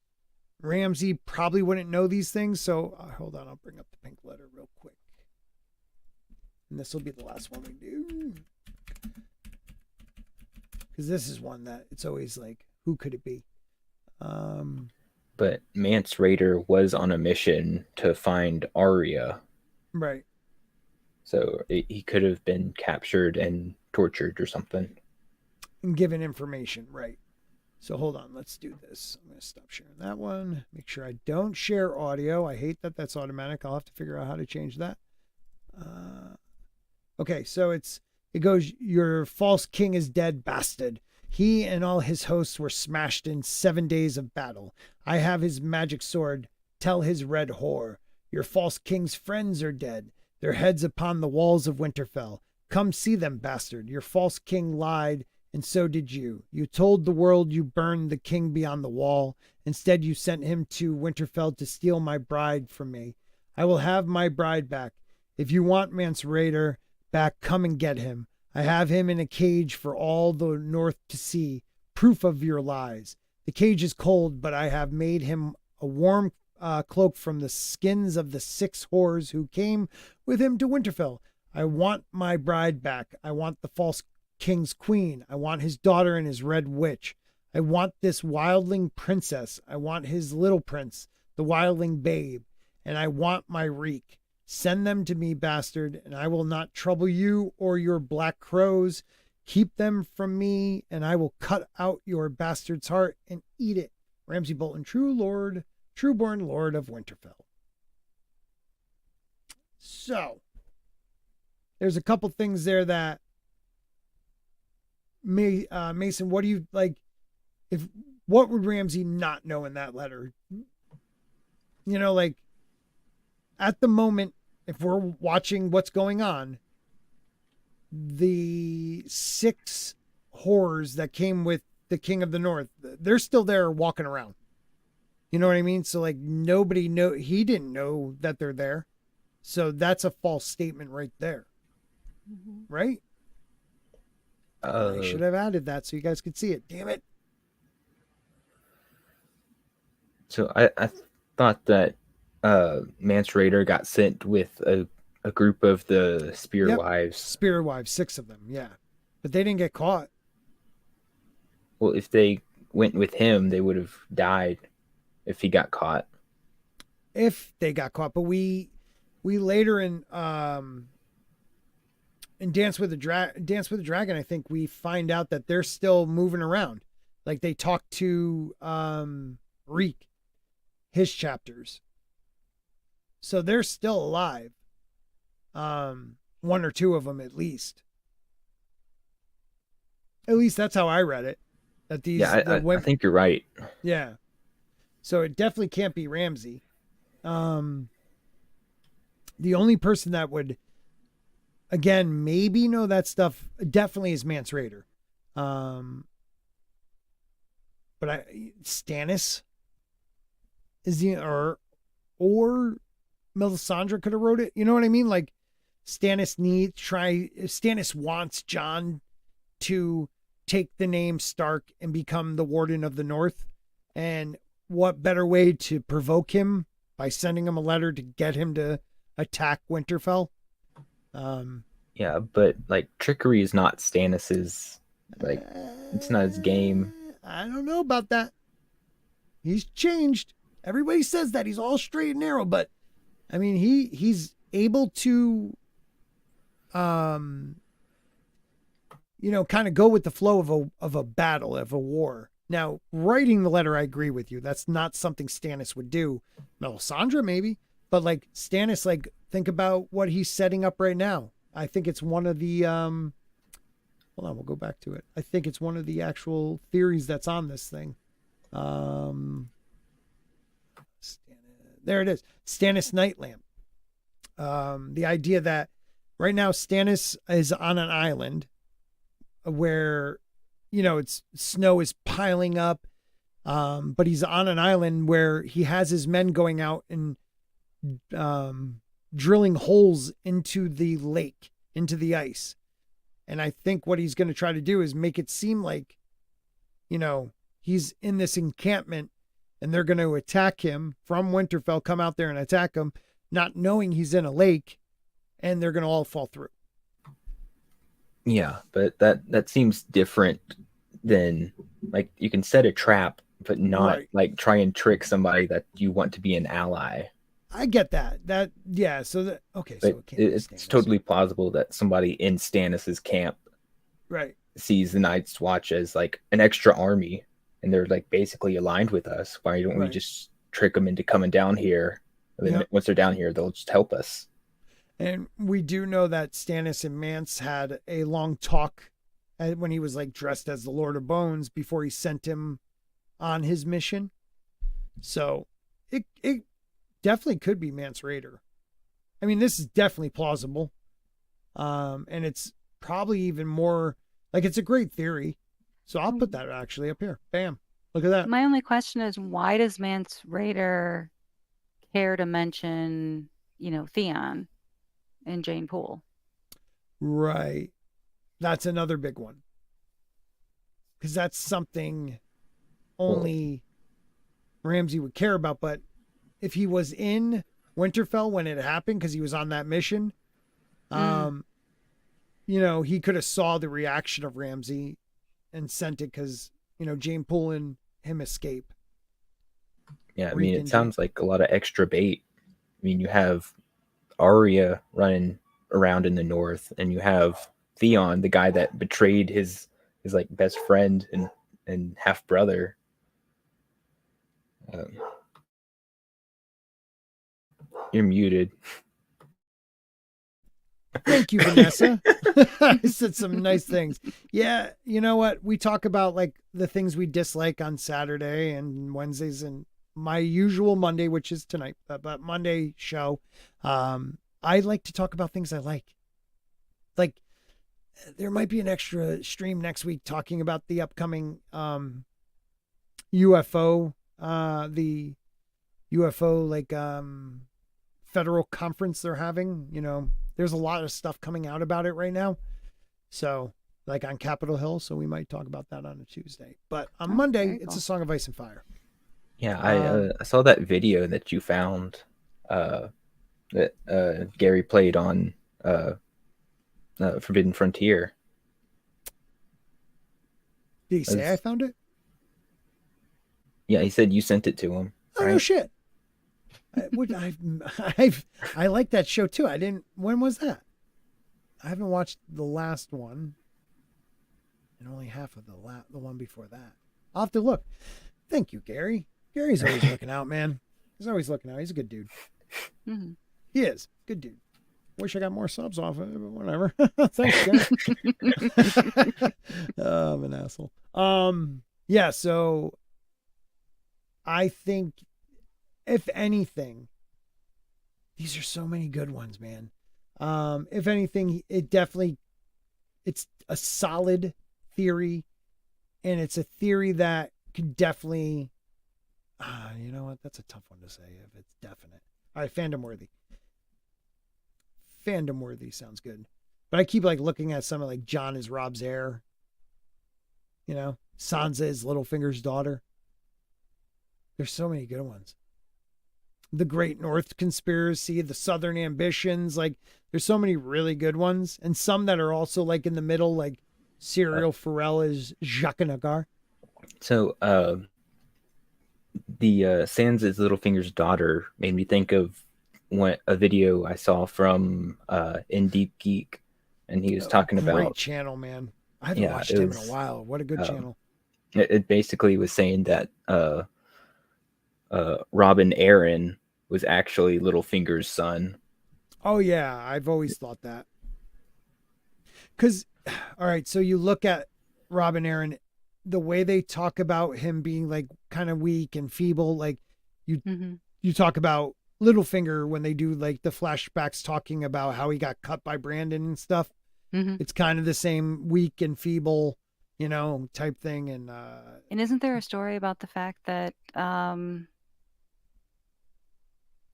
Ramsay probably wouldn't know these things. So hold on, I'll bring up the Pink Letter real quick. And this will be the last one we do. Because this is one that it's always like, who could it be? But Mance Rayder was on a mission to find Arya. Right. So he could have been captured and tortured or something. And given information, right. So hold on, let's do this. I'm going to stop sharing that one. Make sure I don't share audio. I hate that that's automatic. I'll have to figure out how to change that. Okay, so it goes, your false king is dead, bastard. He and all his hosts were smashed in 7 days of battle. I have his magic sword. Tell his red whore. Your false king's friends are dead. Their heads upon the walls of Winterfell. Come see them, bastard. Your false king lied, and so did you. You told the world you burned the king beyond the wall. Instead, you sent him to Winterfell to steal my bride from me. I will have my bride back. If you want Mance Rayder back, come and get him. I have him in a cage for all the north to see, proof of your lies. The cage is cold, but I have made him a warm cloak from the skins of the 6 whores who came with him to Winterfell. I want my bride back. I want the false king's queen. I want his daughter and his red witch. I want this wildling princess. I want his little prince, the wildling babe. And I want my reek. Send them to me, bastard, and I will not trouble you or your black crows. Keep them from me, and I will cut out your bastard's heart and eat it. Ramsay Bolton, true-born lord of Winterfell. So, there's a couple things there that Mason, what do you like? What would Ramsay not know in that letter? You know, like at the moment, if we're watching what's going on, the 6 whores that came with the King of the North, they're still there walking around. You know what I mean? So like he didn't know that they're there. So that's a false statement right there. Right? I should have added that so you guys could see it. Damn it. So I thought that Mance Rayder got sent with a group of the Spearwives. Spearwives, 6 of them, yeah. But they didn't get caught. Well, if they went with him, they would have died if he got caught. If they got caught, but we later in Dance with the Dragon, I think we find out that they're still moving around. Like they talk to Reek, his chapters. So they're still alive. One or two of them at least. At least that's how I read it. That these I think you're right. Yeah. So it definitely can't be Ramsay. The only person that would, again, maybe know that stuff definitely is Mance Rayder. But Stannis is or Melisandre could have wrote it. You know what I mean? Like Stannis wants Jon to take the name Stark and become the Warden of the North. And what better way to provoke him by sending him a letter to get him to attack Winterfell? Yeah, but like trickery is not Stannis's, like it's not his game. I don't know about that. He's changed. Everybody says that he's all straight and narrow, but I mean he's able to kind of go with the flow of a battle, of a war. Now, writing the letter, I agree with you. That's not something Stannis would do. Melisandre maybe, but like Stannis, like think about what he's setting up right now. I think it's one of the hold on, we'll go back to it. I think it's one of the actual theories that's on this thing. There it is. Stannis Nightlamp. The idea that right now Stannis is on an island where, it's snow is piling up. But he's on an island where he has his men going out and drilling holes into the lake, into the ice. And I think what he's going to try to do is make it seem like, he's in this encampment and they're going to attack him from Winterfell, come out there and attack him, not knowing he's in a lake, and they're going to all fall through. Yeah, but that seems different than, like, you can set a trap, but not like try and trick somebody that you want to be an ally. I get that. Yeah. So okay. But so it's totally plausible that somebody in Stannis's camp, sees the Night's Watch as like an extra army, and they're like basically aligned with us. Why don't we just trick them into coming down here? And then once they're down here, they'll just help us. And we do know that Stannis and Mance had a long talk when he was like dressed as the Lord of Bones before he sent him on his mission. So it definitely could be Mance Rayder. I mean, this is definitely plausible. And it's probably even more like, it's a great theory. So I'll put that actually up here. Bam. Look at that. My only question is, why does Mance Rayder care to mention, Theon and Jane Poole? Right. That's another big one. Because that's something only Ramsay would care about. But if he was in Winterfell when it happened, because he was on that mission, he could have saw the reaction of Ramsay and sent it because, Jane Poole and him escape. Yeah, I mean, it sounds like a lot of extra bait. I mean, you have Arya running around in the north, and you have Theon, the guy that betrayed his like best friend and half brother. You're muted. Thank you, Vanessa. I said some nice things. Yeah, you know what? We talk about like the things we dislike on Saturday and Wednesdays and my usual Monday, which is tonight, but Monday show. I like to talk about things I like. Like there might be an extra stream next week talking about the upcoming UFO, the UFO like federal conference they're having. There's a lot of stuff coming out about it right now. So like on Capitol Hill. So we might talk about that on a Tuesday, but on Monday, it's a Song of Ice and Fire. Yeah. I saw that video that you found, that Gary played on Forbidden Frontier. Did he say I found it? Yeah, he said you sent it to him. Oh right? no shit. I like that show too. I didn't. When was that? I haven't watched the last one, and only half of the one before that. I'll have to look. Thank you, Gary. Gary's always looking out, man. He's always looking out. He's a good dude. Mm-hmm. He is good dude. Wish I got more subs off of it, but whatever. Thanks, Gary. I'm an asshole. Yeah. So I think, if anything, these are so many good ones, man. If anything, it's a solid theory, and it's a theory that could definitely, you know what? That's a tough one to say if it's definite. All right, fandom worthy. Fandom worthy sounds good. But I keep like looking at some of like Jon is Rob's heir. You know, Sansa is Littlefinger's daughter. There's so many good ones. The Great North Conspiracy, the Southern Ambitions, like there's so many really good ones, and some that are also like in the middle, like Serial Pharrell is Jaqen H'ghar. So the Sansa's Littlefinger's daughter made me think of a video I saw from In Deep Geek, and he was talking Great about channel, man. I haven't watched him in a while. What a good channel. It basically was saying that Robin Aaron was actually Littlefinger's son. Oh yeah, I've always thought that. Because, all right, so you look at Robin Aaron, the way they talk about him being like kind of weak and feeble, like you talk about Littlefinger when they do like the flashbacks talking about how he got cut by Brandon and stuff. It's kind of the same weak and feeble, you know, type thing. And isn't there a story about the fact that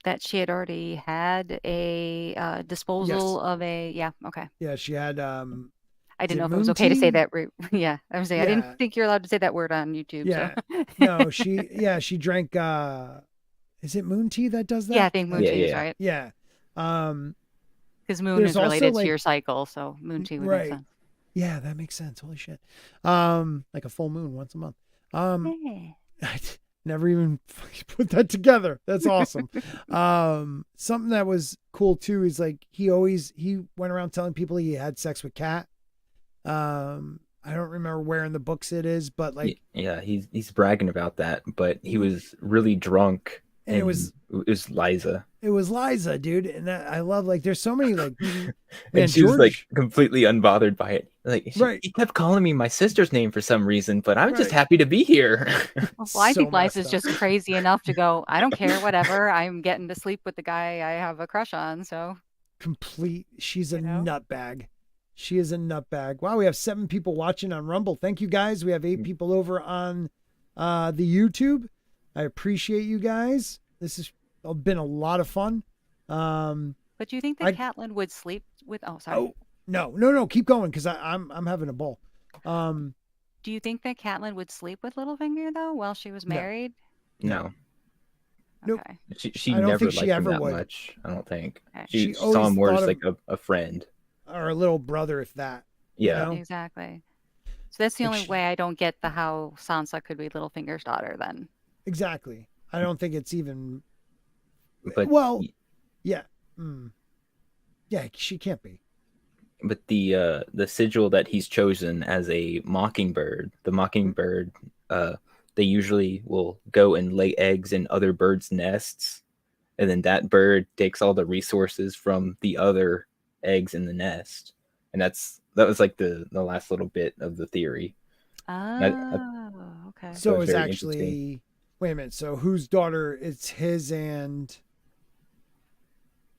that she had already had a disposal of a yeah, she had I didn't know if it was okay to say that. Yeah, I was saying I didn't think you're allowed to say that word on YouTube. Yeah, so. No, she drank. Is it moon tea that does that? Yeah, I think moon tea is right. Yeah, because moon is related to your cycle, so moon tea would make sense. Yeah, that makes sense. Holy shit. Like a full moon once a month. I never even put that together. That's awesome. Something that was cool too is like he went around telling people he had sex with Kat. I don't remember where in the books it is, but like he's bragging about that, but he was really drunk, and it was Liza. It was Liza, dude, and that, I love like there's so many like, man, and she was like completely unbothered by it. Like he kept calling me my sister's name for some reason, but I'm just happy to be here. Well, I think Liza's just crazy enough to go, I don't care, whatever. I'm getting to sleep with the guy I have a crush on, so she's a nutbag. She is a nutbag. Wow, we have 7 people watching on Rumble. Thank you guys. We have 8 people over on the YouTube. I appreciate you guys. This has been a lot of fun. But do you think that Catelyn would sleep with? Oh, sorry. Oh, no. Keep going because I'm having a ball. Do you think that Catelyn would sleep with Littlefinger though while she was married? No. Nope. Okay. She never liked him that much. I don't think. Okay. She saw him more as like a friend. Or a little brother, if that. Yeah. You know? Exactly. So that's the only way I don't get how Sansa could be Littlefinger's daughter then. Exactly. I don't think it's even. But yeah. Yeah, she can't be. But the sigil that he's chosen as a mockingbird, the mockingbird, they usually will go and lay eggs in other birds' nests, and then that bird takes all the resources from the other eggs in the nest, and that was like the last little bit of the theory. Okay. So it's actually, wait a minute. So whose daughter? It's his and.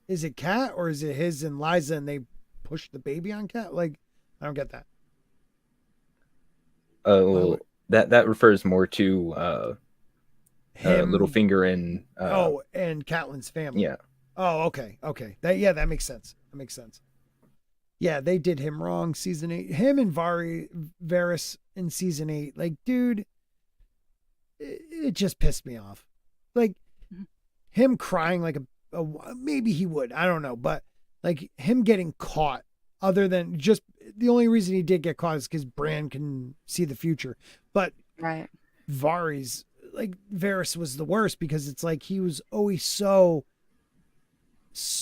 Is it Kat or is it his and Liza and they push the baby on Kat? Like, I don't get that. Well, that refers more to Littlefinger and and Catelyn's family. Yeah. Oh, okay. That makes sense. Yeah, they did him wrong season 8. Him and Varys in season 8. Like, dude, it just pissed me off. Like him crying like maybe he would, I don't know, but like him getting caught, other than just the only reason he did get caught is because Bran can see the future. But right, Varys, like Varys was the worst because it's like he was always so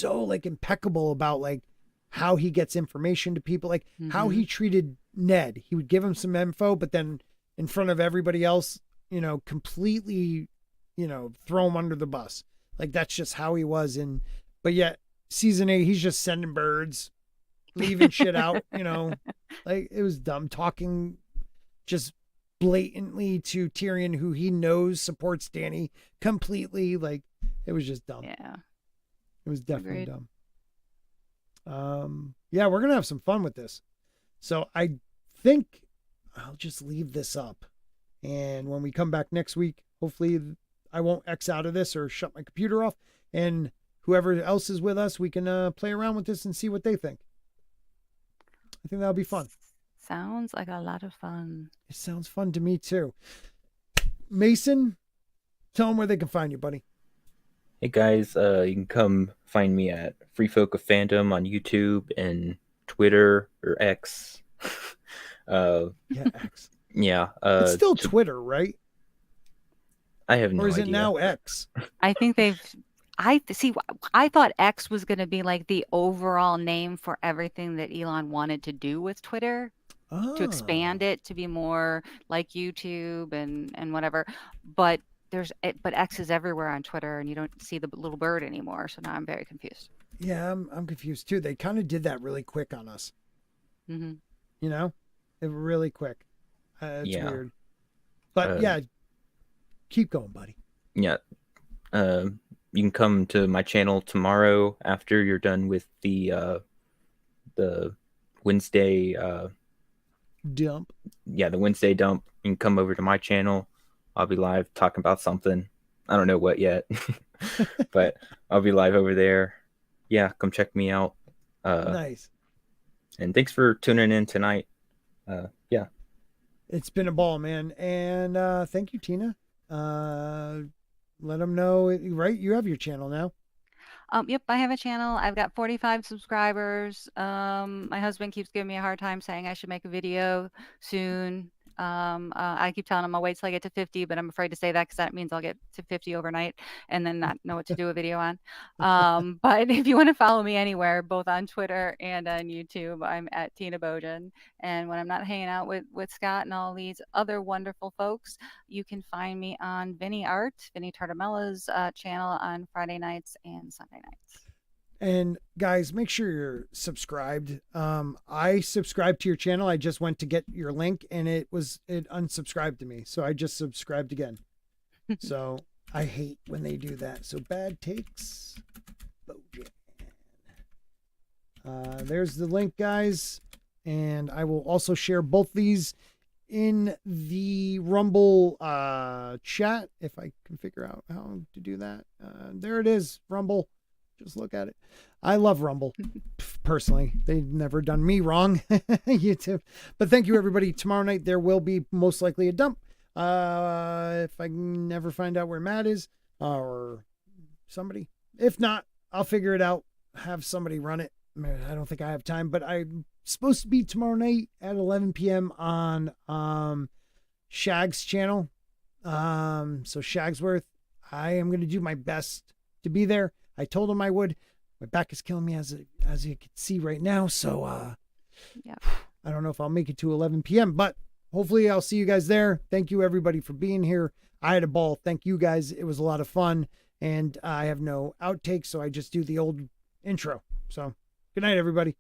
like impeccable about like how he gets information to people, like how he treated Ned. He would give him some info, but then in front of everybody else, you know, completely, you know, throw him under the bus. Like that's just how he was. But yet season 8, he's just sending birds, leaving shit out, you know, like it was dumb, talking just blatantly to Tyrion, who he knows supports Dany completely. Like it was just dumb. Yeah. It was definitely dumb. Yeah, we're gonna have some fun with this. So I think I'll just leave this up. And when we come back next week, hopefully I won't X out of this or shut my computer off. And whoever else is with us, we can play around with this and see what they think. I think that'll be fun. Sounds like a lot of fun. It sounds fun to me too. Mason, tell them where they can find you, buddy. Hey guys, you can come find me at Free Folk of Fandom on YouTube and Twitter or X. Yeah, X. Yeah. It's still Twitter, right? I have no idea. Or is it now X? I think I thought X was going to be like the overall name for everything that Elon wanted to do with Twitter. To expand it to be more like YouTube and whatever. But X is everywhere on Twitter, and you don't see the little bird anymore. So now I'm very confused. Yeah, I'm confused too. They kind of did that really quick on us. Mm-hmm. You know, they were really quick. It's weird. But yeah, keep going, buddy. Yeah. You can come to my channel tomorrow after you're done with the Wednesday dump. Yeah, the Wednesday dump. You can come over to my channel. I'll be live talking about something. I don't know what yet, but I'll be live over there. Yeah, come check me out. Nice. And thanks for tuning in tonight. Yeah. It's been a ball, man. And thank you, Tina. Let them know, right? You have your channel now. Yep, I have a channel. I've got 45 subscribers. My husband keeps giving me a hard time saying I should make a video soon. I keep telling him I'll wait till I get to 50, but I'm afraid to say that because that means I'll get to 50 overnight and then not know what to do a video on. But if you want to follow me anywhere, both on Twitter and on YouTube, I'm at Tina Bojan. And when I'm not hanging out with Scott and all these other wonderful folks, you can find me on Vinny Tartamella's channel on Friday nights and Sunday nights. And guys, make sure you're subscribed. I subscribed to your channel. I just went to get your link and it unsubscribed to me. So I just subscribed again. So I hate when they do that. So bad takes. There's the link, guys. And I will also share both these in the Rumble chat if I can figure out how to do that. There it is, Rumble. Just look at it. I love Rumble, personally. They've never done me wrong. YouTube. But thank you, everybody. Tomorrow night, there will be most likely a dump. If I never find out where Matt is or somebody. If not, I'll figure it out. Have somebody run it. I don't think I have time, but I'm supposed to be tomorrow night at 11 p.m. on Shag's channel. So Shagsworth, I am going to do my best to be there. I told him I would. My back is killing me as you can see right now. So yeah. I don't know if I'll make it to 11 p.m., but hopefully I'll see you guys there. Thank you, everybody, for being here. I had a ball. Thank you, guys. It was a lot of fun. And I have no outtakes, so I just do the old intro. So good night, everybody.